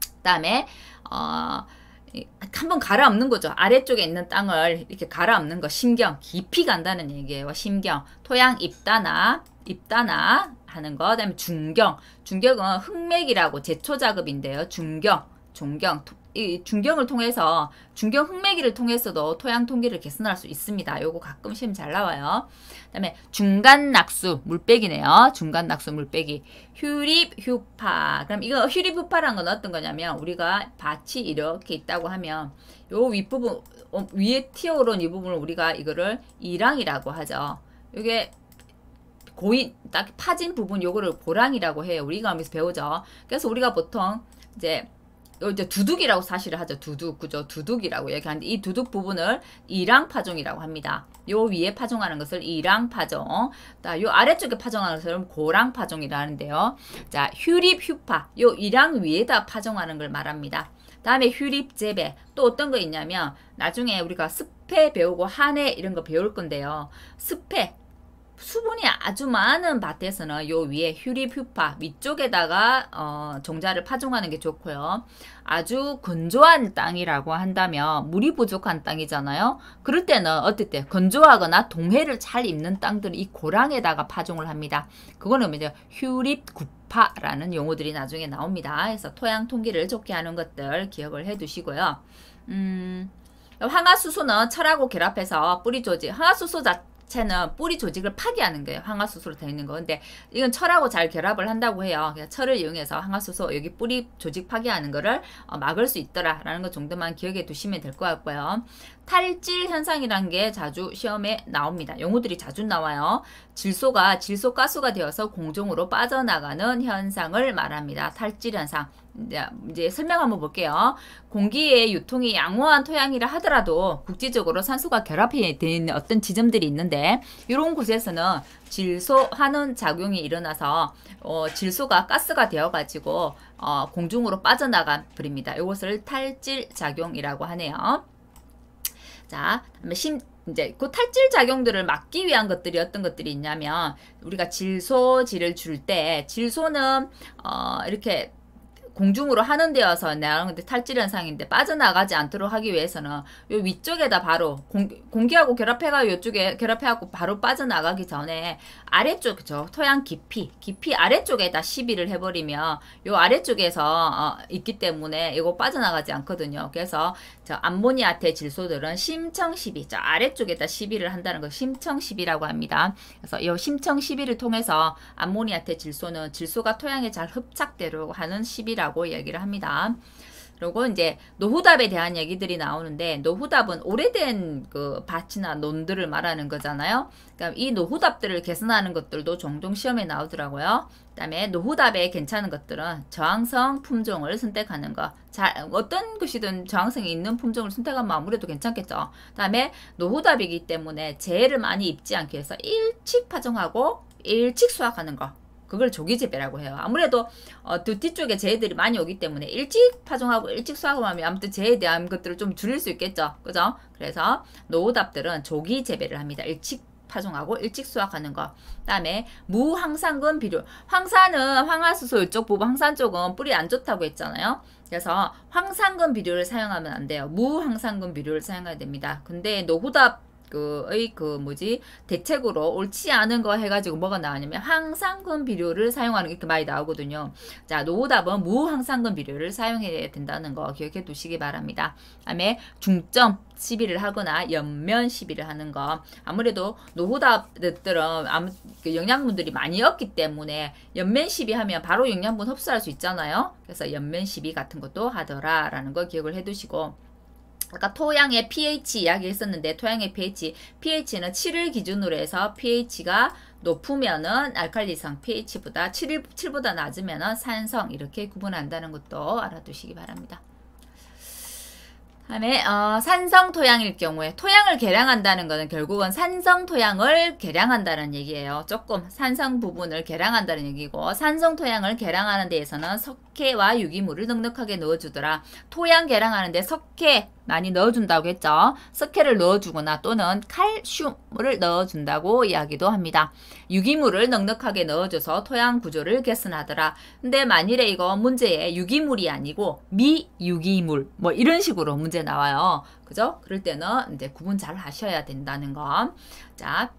그 다음에 한번 갈아엎는 거죠. 아래쪽에 있는 땅을 이렇게 갈아엎는 거. 심경. 깊이 간다는 얘기예요. 심경. 토양 입단화 하는 거. 그 다음에 중경. 중경은 흙맥이라고 제초 작업인데요. 중경. 이 중경을 통해서 중경 흙매기를 통해서도 토양 통기를 개선할 수 있습니다. 요거 가끔 시험 잘 나와요. 그 다음에 중간 낙수 물빼기네요. 중간 낙수 물빼기. 휴립 휴파. 그럼 이거 휴립 휴파란 건 어떤 거냐면 우리가 밭이 이렇게 있다고 하면 요 윗부분 위에 튀어오른 이 부분을 우리가 이거를 이랑이라고 하죠. 요게 딱 파진 부분 요거를 보랑이라고 해요. 우리가 하면서 배우죠. 그래서 우리가 보통 이제 이제 두둑이라고 사실을 하죠. 두둑, 그죠? 두둑이라고 얘기하는데 이 두둑 부분을 이랑 파종이라고 합니다. 요 위에 파종하는 것을 이랑 파종, 요 아래쪽에 파종하는 것을 고랑 파종이라 하는데요. 자, 휴립, 휴파, 요 이랑 위에다 파종하는 걸 말합니다. 다음에 휴립, 재배. 또 어떤 거 있냐면 나중에 우리가 습해 배우고 한해 이런 거 배울 건데요. 습해, 수분이 아주 많은 밭에서는 요 위에 휴립, 휴파 위쪽에다가 종자를 파종하는 게 좋고요. 아주 건조한 땅이라고 한다면 물이 부족한 땅이잖아요. 그럴 때는 어떨 때 건조하거나 동해를 잘 입는 땅들은 이 고랑에다가 파종을 합니다. 그거는 이제 휴립, 구파라는 용어들이 나중에 나옵니다. 그래서 토양 통기를 좋게 하는 것들 기억을 해 두시고요. 황화수소는 철하고 결합해서 뿌리 조직, 황화수소 자체는 뿌리 조직을 파괴하는 거예요. 황화수소로 되어 있는 거. 근데 이건 철하고 잘 결합을 한다고 해요. 그냥 철을 이용해서 황화수소 여기 뿌리 조직 파괴하는 거를 막을 수 있더라라는 것 정도만 기억해 두시면 될 것 같고요. 탈질 현상이란 게 자주 시험에 나옵니다. 용어들이 자주 나와요. 질소가 질소가스가 되어서 공중으로 빠져나가는 현상을 말합니다. 탈질 현상. 이제 설명 한번 볼게요. 공기의 유통이 양호한 토양이라 하더라도 국지적으로 산소가 결합이 되어 있는 어떤 지점들이 있는데 이런 곳에서는 질소 환원 작용이 일어나서 질소가 가스가 되어 가지고 공중으로 빠져나가 버립니다. 이것을 탈질 작용이라고 하네요. 자, 이제 그 탈질 작용들을 막기 위한 것들이 어떤 것들이 있냐면 우리가 질소질을 줄 때 질소는 이렇게 공중으로 하는데여서 나오는데 탈질 현상인데 빠져나가지 않도록 하기 위해서는 요 위쪽에다 바로 공기하고 결합해가 요쪽에 결합해갖고 바로 빠져나가기 전에 아래쪽, 그죠? 토양 깊이 아래쪽에다 시비를 해버리면 요 아래쪽에서 있기 때문에 이거 빠져나가지 않거든요. 그래서 저 암모니아태 질소들은 심청 시비, 저 아래쪽에다 시비를 한다는 거 심청 시비라고 합니다. 그래서 이 심청 시비를 통해서 암모니아태 질소는 질소가 토양에 잘 흡착되도록 하는 시비라고 얘기를 합니다. 그리고 이제 노후답에 대한 얘기들이 나오는데 노후답은 오래된 그 밭이나 논들을 말하는 거잖아요. 그러니까 이 노후답들을 개선하는 것들도 종종 시험에 나오더라고요. 그다음에 노후답에 괜찮은 것들은 저항성 품종을 선택하는 거. 어떤 것이든 저항성이 있는 품종을 선택하면 아무래도 괜찮겠죠. 그다음에 노후답이기 때문에 재해를 많이 입지 않기 위해서 일찍 파종하고 일찍 수확하는 거. 그걸 조기재배라고 해요. 아무래도 뒤쪽에 재해들이 많이 오기 때문에 일찍 파종하고 일찍 수확하면 아무튼 재해에 대한 것들을 좀 줄일 수 있겠죠. 그죠? 그래서 노후답들은 조기재배를 합니다. 일찍 파종하고 일찍 수확하는 거. 그다음에 무황산금 비료. 황산은 황화수소 이쪽 부분 황산 쪽은 뿌리 안 좋다고 했잖아요. 그래서 황산금 비료를 사용하면 안 돼요. 무황산금 비료를 사용해야 됩니다. 근데 노후답 대책으로 옳지 않은 거 해가지고 뭐가 나왔냐면 황산금 비료를 사용하는 게 이렇게 많이 나오거든요. 자, 노후답은 무황산금 비료를 사용해야 된다는 거 기억해 두시기 바랍니다. 다음에 중점 시비를 하거나 옆면 시비를 하는 거. 아무래도 노후답들은 영양분들이 많이 없기 때문에 옆면 시비하면 바로 영양분 흡수할 수 있잖아요. 그래서 옆면 시비 같은 것도 하더라라는 거 기억을 해 두시고, 아까 토양의 pH 이야기했었는데 토양의 pH는 7을 기준으로 해서 pH가 높으면은 알칼리성, pH보다 7보다 낮으면은 산성 이렇게 구분한다는 것도 알아두시기 바랍니다. 다음에 산성 토양일 경우에 토양을 개량한다는 것은 결국은 산성 토양을 개량한다는 얘기예요. 조금 산성 부분을 개량한다는 얘기고, 산성 토양을 개량하는 데에서는 석회와 유기물을 넉넉하게 넣어주더라. 토양 개량하는데 석회 많이 넣어준다고 했죠. 석회를 넣어주거나 또는 칼슘을 넣어준다고 이야기도 합니다. 유기물을 넉넉하게 넣어줘서 토양 구조를 개선하더라. 근데 만일에 이거 문제에 유기물이 아니고 미유기물 뭐 이런 식으로 문제 나와요. 그죠? 그럴 때는 이제 구분 잘 하셔야 된다는 거. 자,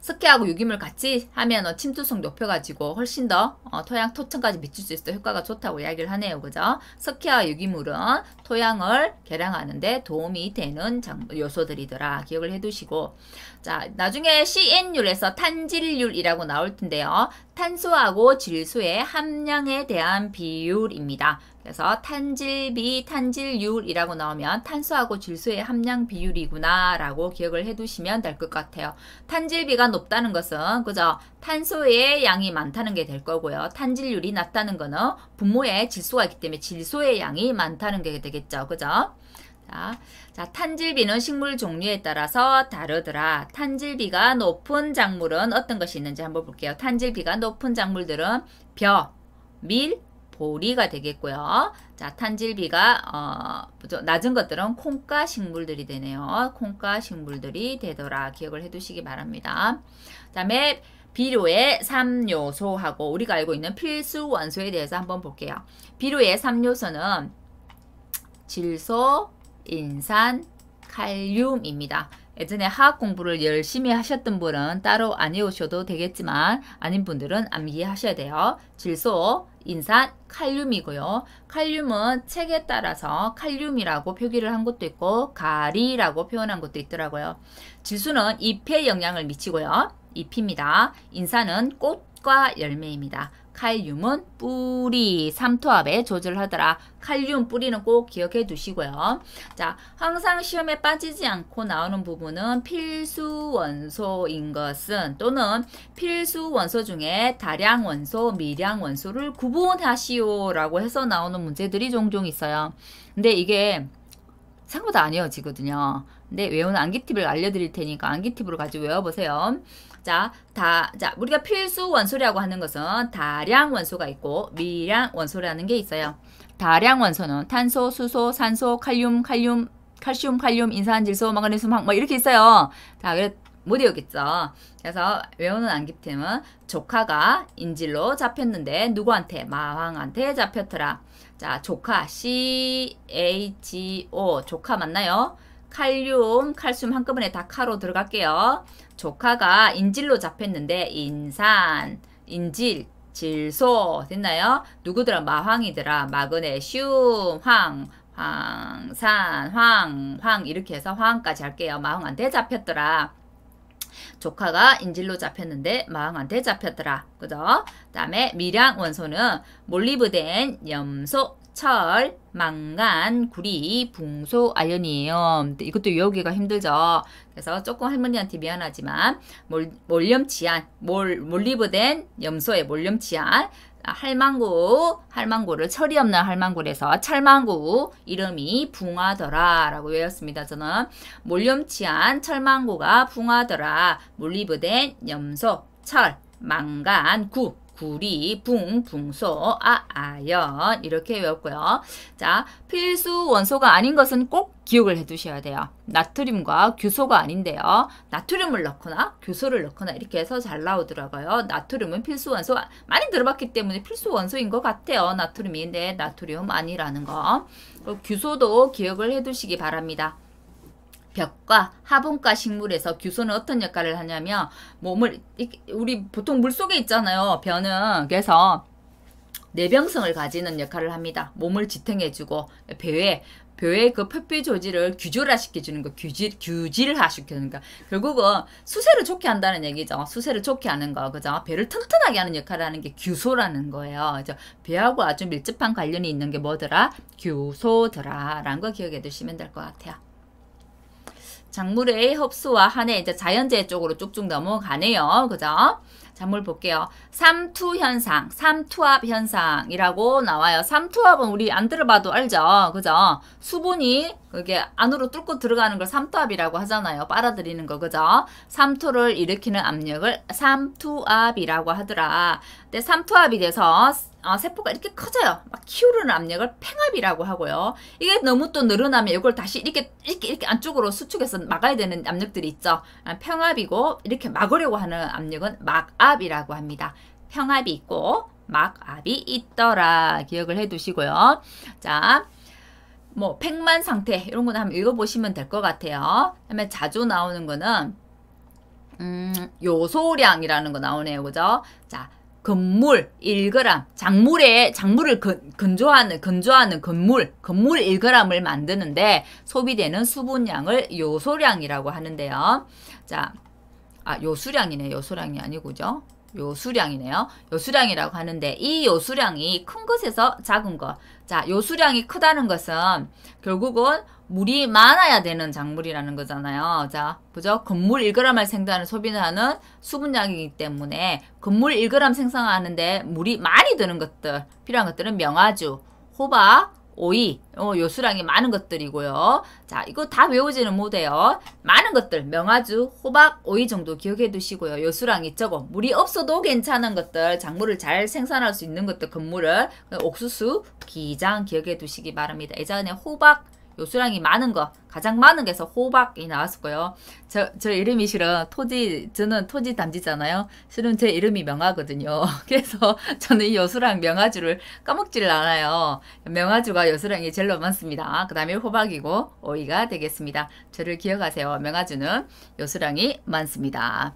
석회하고 유기물 같이 하면 침투성 높여가지고 훨씬 더 토양 토층까지 미칠 수 있어 효과가 좋다고 이야기를 하네요. 그죠? 석회와 유기물은 토양을 개량하는데 도움이 되는 요소들이더라. 기억을 해두시고, 자, 나중에 CN율에서 탄질률이라고 나올 텐데요. 탄소하고 질소의 함량에 대한 비율입니다. 그래서 탄질비, 탄질률이라고 나오면 탄소하고 질소의 함량 비율이구나 라고 기억을 해두시면 될 것 같아요. 탄질비가 높다는 것은 그죠? 탄소의 양이 많다는 게 될 거고요. 탄질률이 낮다는 거는 분모에 질소가 있기 때문에 질소의 양이 많다는 게 되겠죠. 그죠? 자, 탄질비는 식물 종류에 따라서 다르더라. 탄질비가 높은 작물은 어떤 것이 있는지 한번 볼게요. 탄질비가 높은 작물들은 벼, 밀, 보리가 되겠고요. 자, 탄질비가 낮은 것들은 콩가 식물들이 되네요. 콩가 식물들이 되더라. 기억을 해두시기 바랍니다. 그 다음에 비료의 3요소하고 우리가 알고 있는 필수 원소에 대해서 한번 볼게요. 비료의 3요소는 질소, 인산, 칼륨입니다. 예전에 화학 공부를 열심히 하셨던 분은 따로 안 외우셔도 되겠지만 아닌 분들은 암기하셔야 돼요. 질소, 인산, 칼륨이고요. 칼륨은 책에 따라서 칼륨이라고 표기를 한 것도 있고 가리라고 표현한 것도 있더라고요. 질소는 잎에 영향을 미치고요. 잎입니다. 인산은 꽃과 열매입니다. 칼륨은 뿌리, 삼투압에 조절하더라. 칼륨 뿌리는 꼭 기억해 두시고요. 자, 항상 시험에 빠지지 않고 나오는 부분은 필수 원소인 것은 또는 필수 원소 중에 다량 원소, 미량 원소를 구분하시오 라고 해서 나오는 문제들이 종종 있어요. 근데 이게 생각보다 안 외워지거든요. 근데 외우는 암기 팁을 알려드릴 테니까 암기 팁으로 가지고 외워보세요. 자, 우리가 필수 원소라고 하는 것은 다량 원소가 있고 미량 원소라는 게 있어요. 다량 원소는 탄소, 수소, 산소, 칼륨, 칼슘, 인산, 질소, 망가니슘, 뭐 이렇게 있어요. 자, 못 외우겠죠. 그래서 외우는 암기템은 조카가 인질로 잡혔는데 누구한테? 마왕한테 잡혔더라. 자, 조카 CHO 조카 맞나요? 칼륨, 칼슘 한꺼번에 다 카로 들어갈게요. 조카가 인질로 잡혔는데 인산, 인질, 질소 됐나요? 누구더라? 마황이더라. 마그네슘, 황산, 황 이렇게 해서 황까지 할게요. 마황한테 잡혔더라. 조카가 인질로 잡혔는데 마왕한테 잡혔더라. 그죠? 그 다음에 미량 원소는 몰리브덴, 염소, 철, 망간, 구리, 붕소, 아연이에요. 이것도 외우기가 힘들죠. 그래서 조금 할머니한테 미안하지만 몰염치안, 몰리브덴, 염소의 몰염치안, 할망구를 철이 없는 할망구에서 철망구 이름이 붕하더라 라고 외웠습니다. 저는 몰염치안 철망구가 붕하더라. 몰리브덴, 염소, 철, 망간, 구리, 붕소, 아연 이렇게 외웠고요. 자, 필수 원소가 아닌 것은 꼭 기억을 해두셔야 돼요. 나트륨과 규소가 아닌데요. 나트륨을 넣거나 규소를 넣거나 이렇게 해서 잘 나오더라고요. 나트륨은 필수 원소 많이 들어봤기 때문에 필수 원소인 것 같아요. 나트륨이. 근데 나트륨 아니라는 거. 규소도 기억을 해두시기 바랍니다. 벽과 화분과 식물에서 규소는 어떤 역할을 하냐면 몸을 우리 보통 물속에 있잖아요. 벼는 그래서 내병성을 가지는 역할을 합니다. 몸을 지탱해주고 벼의 그 표피 조직을 규절화시켜주는 거, 규질화시키는 거. 결국은 수세를 좋게 한다는 얘기죠. 수세를 좋게 하는 거, 그죠? 벼를 튼튼하게 하는 역할을 하는 게 규소라는 거예요. 그죠? 벼하고 아주 밀접한 관련이 있는 게 뭐더라? 규소더라. 라는 거 기억해 두시면 될 것 같아요. 작물의 흡수와 한해 이제 자연재해 쪽으로 쭉쭉 넘어가네요. 그죠? 작물 볼게요. 삼투 현상, 삼투압 현상이라고 나와요. 삼투압은 우리 안 들어봐도 알죠? 그죠? 수분이 그게 안으로 뚫고 들어가는 걸 삼투압이라고 하잖아요. 빨아들이는 거, 그죠? 삼투를 일으키는 압력을 삼투압이라고 하더라. 근데 삼투압이 돼서 세포가 이렇게 커져요. 막 키우는 압력을 팽압이라고 하고요. 이게 너무 또 늘어나면 이걸 다시 이렇게 안쪽으로 수축해서 막아야 되는 압력들이 있죠. 평압이고 이렇게 막으려고 하는 압력은 막압이라고 합니다. 평압이 있고 막압이 있더라. 기억을 해 두시고요. 자, 뭐 팽만 상태 이런 거는 한번 읽어보시면 될 것 같아요. 그다음에 자주 나오는 거는 요소량이라는 거 나오네요. 그죠? 자, 건물 1g, 작물을 건조하는 건물 1g을 만드는데 소비되는 수분량을 요소량이라고 하는데요. 자, 요수량이네. 요수량이 아니고죠. 요수량이네요. 요수량이라고 하는데 이 요수량이 큰 것에서 작은 것. 자, 요수량이 크다는 것은 결국은 물이 많아야 되는 작물이라는 거잖아요. 자, 그죠? 건물 1g을 생산하는 소비하는 수분량이기 때문에 건물 1g 생산하는데 물이 많이 드는 것들, 필요한 것들은 명아주, 호박, 오이, 요수량이 많은 것들이고요. 자, 이거 다 외우지는 못해요. 많은 것들, 명아주, 호박, 오이 정도 기억해 두시고요. 요수량이 적고 물이 없어도 괜찮은 것들, 작물을 잘 생산할 수 있는 것들, 건물을 옥수수, 기장 기억해 두시기 바랍니다. 예전에 호박, 요수량이 많은 거, 가장 많은 게서 호박이 나왔었고요. 저 이름이 실은 저는 토지 담지잖아요. 실은 제 이름이 명아거든요. 그래서 저는 이 요수랑 명아주를 까먹지를 않아요. 명아주가 요수량이 제일 많습니다. 그 다음에 호박이고 오이가 되겠습니다. 저를 기억하세요. 명아주는 요수량이 많습니다.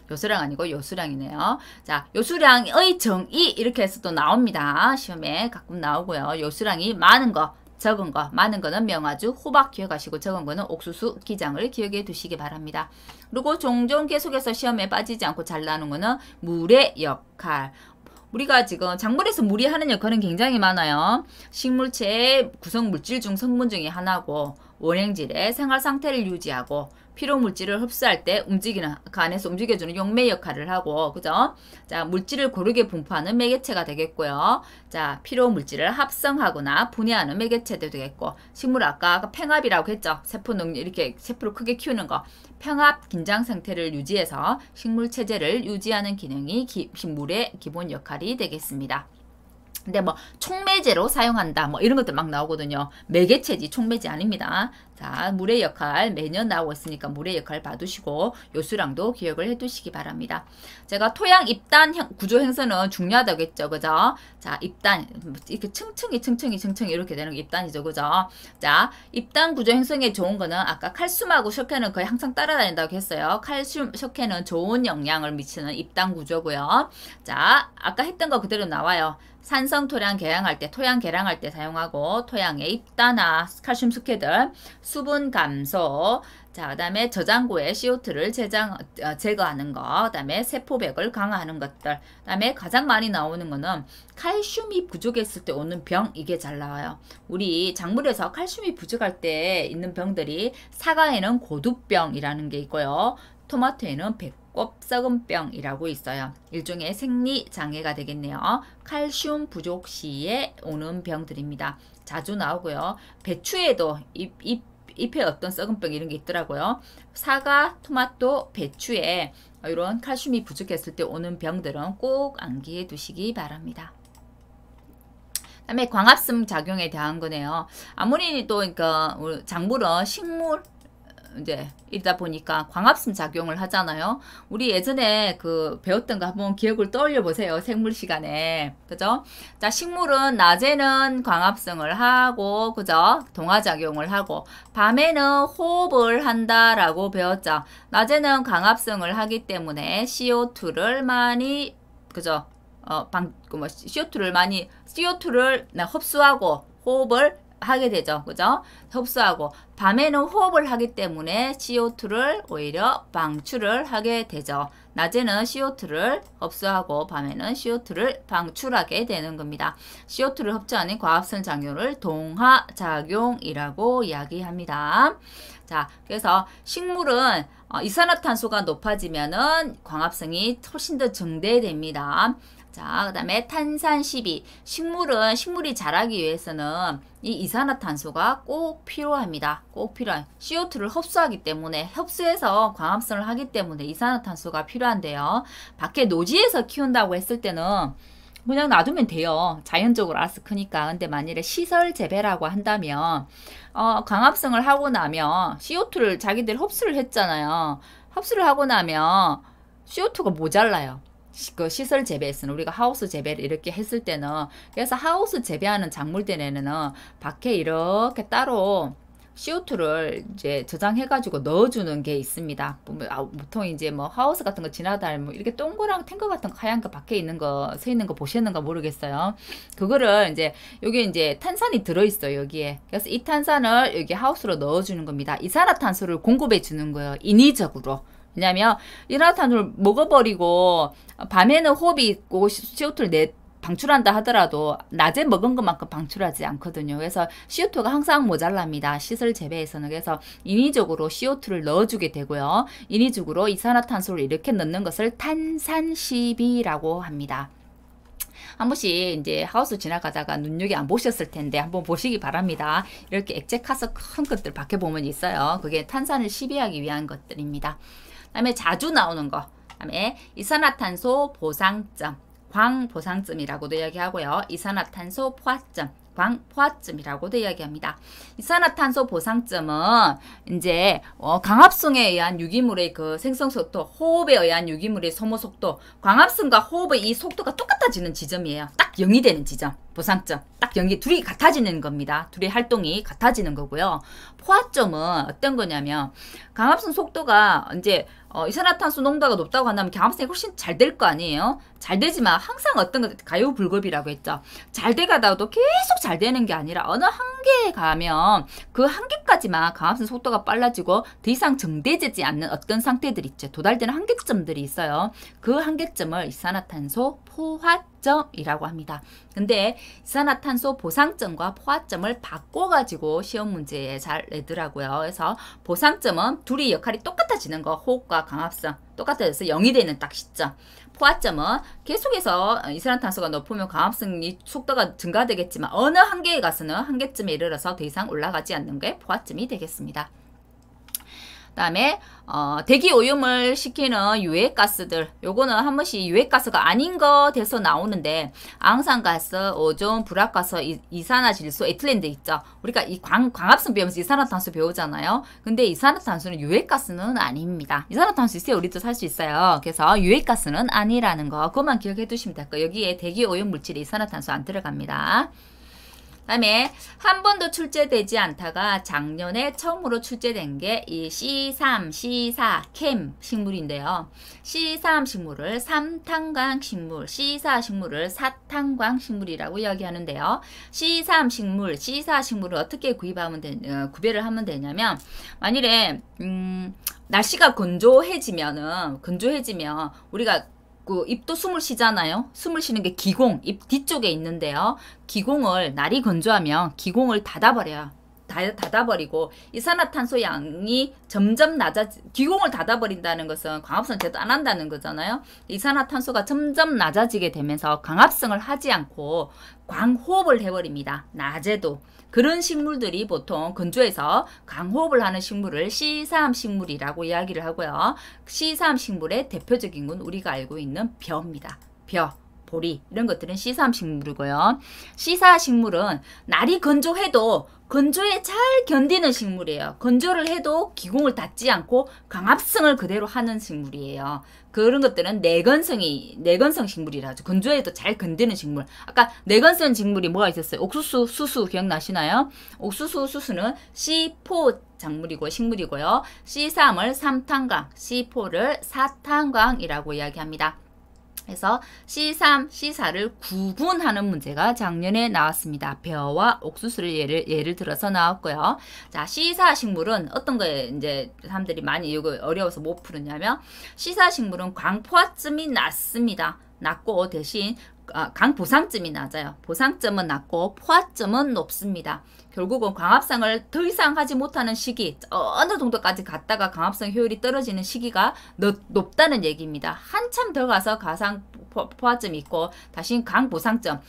요수량 아니고 요수량이네요. 자, 요수량의 정의 이렇게 해서 또 나옵니다. 시험에 가끔 나오고요. 요수량이 많은 거, 적은 거, 많은 거는 명아주, 호박 기억하시고 적은 거는 옥수수, 기장을 기억해 두시기 바랍니다. 그리고 종종 계속해서 시험에 빠지지 않고 잘 나오는 거는 물의 역할. 우리가 지금 작물에서 물이 하는 역할은 굉장히 많아요. 식물체의 구성 물질 중 성분 중에 하나고 원행질의 생활 상태를 유지하고 피로 물질을 흡수할 때 움직이는 그 안에서 움직여주는 용매 역할을 하고, 그죠? 자, 물질을 고르게 분포하는 매개체가 되겠고요. 자, 피로 물질을 합성하거나 분해하는 매개체도 되겠고, 식물 아까 평합이라고 했죠? 이렇게 세포를 크게 키우는 거. 평합 긴장 상태를 유지해서 식물 체제를 유지하는 기능이 식물의 기본 역할이 되겠습니다. 근데 뭐 촉매제로 사용한다 뭐 이런 것들 막 나오거든요. 매개체지 촉매제 아닙니다. 자, 물의 역할 매년 나오고 있으니까 물의 역할 봐두시고 요수량도 기억을 해두시기 바랍니다. 제가 토양 입단 구조 행성은 중요하다고 했죠. 그죠? 자, 입단 이렇게 층층이 이렇게 되는 게 입단이죠. 그죠? 자, 입단 구조 행성에 좋은 거는 아까 칼슘하고 석회는 거의 항상 따라다닌다고 했어요. 칼슘, 석회는 좋은 영향을 미치는 입단 구조고요. 자, 아까 했던 거 그대로 나와요. 산성 토양 개량할 때, 토양 개량할 때 사용하고 토양의 입단화, 칼슘 석회들, 수분 감소, 자, 그 다음에 저장고에 CO2를 제거하는 거, 그 다음에 세포백을 강화하는 것들, 그 다음에 가장 많이 나오는 거는 칼슘이 부족했을 때 오는 병, 이게 잘 나와요. 우리 작물에서 칼슘이 부족할 때 있는 병들이 사과에는 고두병이라는 게 있고요. 토마토에는 배꼽 썩은병이라고 있어요. 일종의 생리장애가 되겠네요. 칼슘 부족 시에 오는 병들입니다. 자주 나오고요. 배추에도 잎에 어떤 썩은병 이런 게 있더라고요. 사과, 토마토, 배추에 이런 칼슘이 부족했을 때 오는 병들은 꼭 암기해 두시기 바랍니다. 그다음에 광합성 작용에 대한 거네요. 아무리 또 그러니까 작물은 식물 이제 이러다 보니까 광합성 작용을 하잖아요. 우리 예전에 그 배웠던 거 한번 기억을 떠올려 보세요. 생물 시간에. 그죠? 자, 식물은 낮에는 광합성을 하고, 그죠? 동화작용을 하고, 밤에는 호흡을 한다라고 배웠죠. 낮에는 광합성을 하기 때문에 CO2를 많이, 그죠? CO2를 흡수하고 호흡을 하게 되죠. 그죠? 흡수하고 밤에는 호흡을 하기 때문에 CO2를 오히려 방출을 하게 되죠. 낮에는 CO2를 흡수하고 밤에는 CO2를 방출하게 되는 겁니다. CO2를 흡수하는 과합성 작용을 동화작용이라고 이야기합니다. 자, 그래서 식물은 이산화탄소가 높아지면은 광합성이 훨씬 더 증대됩니다. 자, 그 다음에 탄산 12. 식물이 자라기 위해서는 이 이산화탄소가 꼭 필요합니다. 꼭 필요한. CO2를 흡수하기 때문에, 흡수해서 광합성을 하기 때문에 이산화탄소가 필요한데요. 밖에 노지에서 키운다고 했을 때는 그냥 놔두면 돼요. 자연적으로 알아서 크니까. 근데 만일에 시설 재배라고 한다면, 광합성을 하고 나면 CO2를 자기들이 흡수를 했잖아요. 흡수를 하고 나면 CO2가 모자라요. 그 시설 재배에서는 우리가 하우스 재배를 이렇게 했을 때는, 그래서 하우스 재배하는 작물들에는 밖에 이렇게 따로 CO2를 이제 저장해가지고 넣어주는 게 있습니다. 보통 이제 뭐 하우스 같은 거 지나다 뭐 이렇게 동그란 탱크 같은 거 하얀 거 밖에 있는 거 서 있는 거 보셨는가 모르겠어요. 그거를 이제 여기 이제 탄산이 들어있어요. 여기에. 그래서 이 탄산을 여기 하우스로 넣어주는 겁니다. 이산화탄소를 공급해 주는 거예요. 인위적으로. 왜냐면 이산화탄소를 먹어버리고 밤에는 호흡이 있고 CO2를 방출한다 하더라도 낮에 먹은 것만큼 방출하지 않거든요. 그래서 CO2가 항상 모자랍니다. 시설 재배에서는. 그래서 인위적으로 CO2를 넣어주게 되고요. 인위적으로 이산화탄소를 이렇게 넣는 것을 탄산시비라고 합니다. 한 번씩 이제 하우스 지나가다가 눈여겨 안 보셨을 텐데 한번 보시기 바랍니다. 이렇게 액체 카스 큰 것들 밖에 보면 있어요. 그게 탄산을 시비하기 위한 것들입니다. 그다음에 자주 나오는 거. 그다음에 이산화탄소 보상점, 광보상점이라고도 이야기하고요. 이산화탄소 포화점, 광포화점이라고도 이야기합니다. 이산화탄소 보상점은 이제 강압성에 의한 유기물의 그 생성 속도, 호흡에 의한 유기물의 소모 속도, 광합성과 호흡의 이 속도가 똑같아지는 지점이에요. 딱 0이 되는 지점, 보상점. 딱 0이 둘이 같아지는 겁니다. 둘의 활동이 같아지는 거고요. 포화점은 어떤 거냐면 강합성 속도가 이제 이산화탄소 농도가 높다고 한다면 강합성이 훨씬 잘 될 거 아니에요. 잘 되지만 항상 어떤 것 가요불급이라고 했죠. 잘 돼가다가도 계속 잘 되는 게 아니라 어느 한계에 가면 그 한계까지만 강합성 속도가 빨라지고 더 이상 정대되지 않는 어떤 상태들 있죠. 도달되는 한계점들이 있어요. 그 한계점을 이산화탄소 포화점이라고 합니다. 근데 이산화탄소 보상점과 포화점을 바꿔가지고 시험 문제에 잘 내더라고요. 그래서 보상점은 둘이 역할이 똑같아지는 거, 호흡과 강합성 똑같아져서 0이 되는 딱 시점. 포화점은 계속해서 이산화탄소가 높으면 강합성이 속도가 증가되겠지만 어느 한계에 가서는 한계점에 이르러서 더 이상 올라가지 않는 게 포화점이 되겠습니다. 그다음에 대기 오염을 시키는 유해가스들, 요거는 한 번씩 유해가스가 아닌 거 돼서 나오는데 앙산가스, 오존, 불합가스, 이산화질소, 에틸렌드 있죠. 우리가 이 광합성 배우면서 이산화탄소 배우잖아요. 근데 이산화탄소는 유해가스는 아닙니다. 이산화탄소 있어야 우리도 살 수 있어요. 그래서 유해가스는 아니라는 거 그것만 기억해 두시면 될 거예요. 여기에 대기 오염 물질이 이산화탄소 안 들어갑니다. 그다음에 한 번도 출제되지 않다가 작년에 처음으로 출제된 게 이 C3, C4 캠 식물인데요. C3 식물을 3탄광 식물, C4 식물을 4탄광 식물이라고 이야기하는데요. C3 식물, C4 식물을 어떻게 구별을 하면 되냐면 만일에 날씨가 건조해지면 우리가 그 입도 숨을 쉬잖아요. 숨을 쉬는 게 기공, 입 뒤쪽에 있는데요. 기공을 날이 건조하면 기공을 닫아버려요. 닫아버리고 이산화탄소 양이 점점 기공을 닫아버린다는 것은 광합성을 제대로 안 한다는 거잖아요. 이산화탄소가 점점 낮아지게 되면서 강합성을 하지 않고 광호흡을 해버립니다. 낮에도. 그런 식물들이 보통 건조해서 강호흡을 하는 식물을 C3 식물이라고 이야기를 하고요. C3 식물의 대표적인 건 우리가 알고 있는 벼입니다. 벼, 보리 이런 것들은 C3 식물이고요. C4 식물은 날이 건조해도 건조에 잘 견디는 식물이에요. 건조를 해도 기공을 닫지 않고 강합성을 그대로 하는 식물이에요. 그런 것들은 내건성 식물이라 하죠. 건조에도 잘 견디는 식물. 아까 내건성 식물이 뭐가 있었어요? 옥수수, 수수 기억나시나요? 옥수수, 수수는 C4 작물이고 식물이고요. C3을 3탄광, C4를 4탄광이라고 이야기합니다. 그래서 C3, C4를 구분하는 문제가 작년에 나왔습니다. 벼와 옥수수를 예를 들어서 나왔고요. 자, C4 식물은 어떤 거에 이제 사람들이 많이 이거 어려워서 못 푸느냐면 C4 식물은 광포화점이 낮습니다. 낮고 대신 강보상점이 낮아요. 보상점은 낮고 포화점은 높습니다. 결국은 광합성을 더 이상 하지 못하는 시기, 어느 정도까지 갔다가 강합성 효율이 떨어지는 시기가 높다는 얘기입니다. 한참 더 가서 가상 포화점이 있고 다시 강보상점,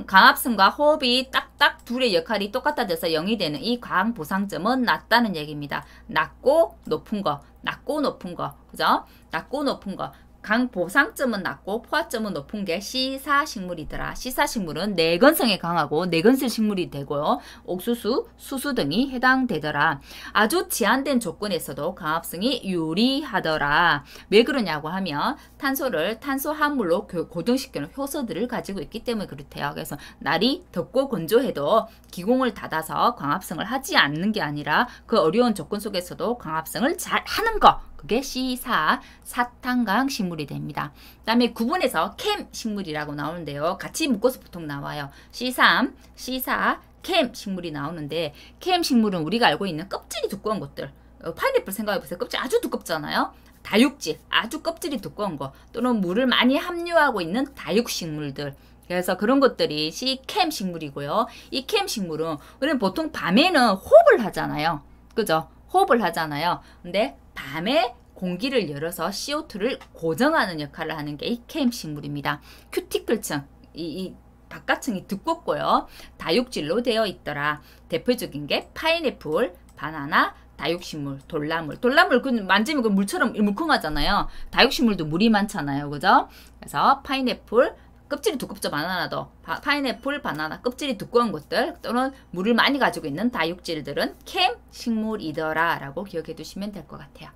강합성과 호흡이 딱딱 둘의 역할이 똑같아져서 0이 되는 이 강보상점은 낮다는 얘기입니다. 낮고 높은 거, 낮고 높은 거, 그죠? 낮고 높은 거. 강보상점은 낮고 포화점은 높은 게 C4 식물이더라. C4 식물은 내건성에 강하고 내건성 식물이 되고요. 옥수수, 수수 등이 해당되더라. 아주 제한된 조건에서도 강합성이 유리하더라. 왜 그러냐고 하면 탄소를 탄소화물로 고정시키는 효소들을 가지고 있기 때문에 그렇대요. 그래서 날이 덥고 건조해도 기공을 닫아서 강합성을 하지 않는 게 아니라 그 어려운 조건 속에서도 강합성을 잘 하는 거. 그게 C4, 사탄강 식물이 됩니다. 그 다음에 구분해서 캠 식물이라고 나오는데요. 같이 묶어서 보통 나와요. C3, C4, 캠 식물이 나오는데 캠 식물은 우리가 알고 있는 껍질이 두꺼운 것들. 파인애플 생각해보세요. 껍질 아주 두껍잖아요. 다육질, 아주 껍질이 두꺼운 거 또는 물을 많이 함유하고 있는 다육식물들, 그래서 그런 것들이 시캠 식물이고요. 이 캠 식물은 우리는 보통 밤에는 호흡을 하잖아요. 그죠? 호흡을 하잖아요. 근데 밤에 공기를 열어서 CO2를 고정하는 역할을 하는 게 이 캠 식물입니다. 큐티클층, 이 바깥층이 두껍고요. 다육질로 되어 있더라. 대표적인 게 파인애플, 바나나, 다육식물, 돌나물. 돌나물 만지면 그 물처럼 물컹하잖아요. 다육식물도 물이 많잖아요. 그죠? 그래서 파인애플, 껍질이 두껍죠. 바나나도. 파인애플, 바나나 껍질이 두꺼운 것들 또는 물을 많이 가지고 있는 다육질들은 캠 식물이더라 라고 기억해 두시면 될 것 같아요.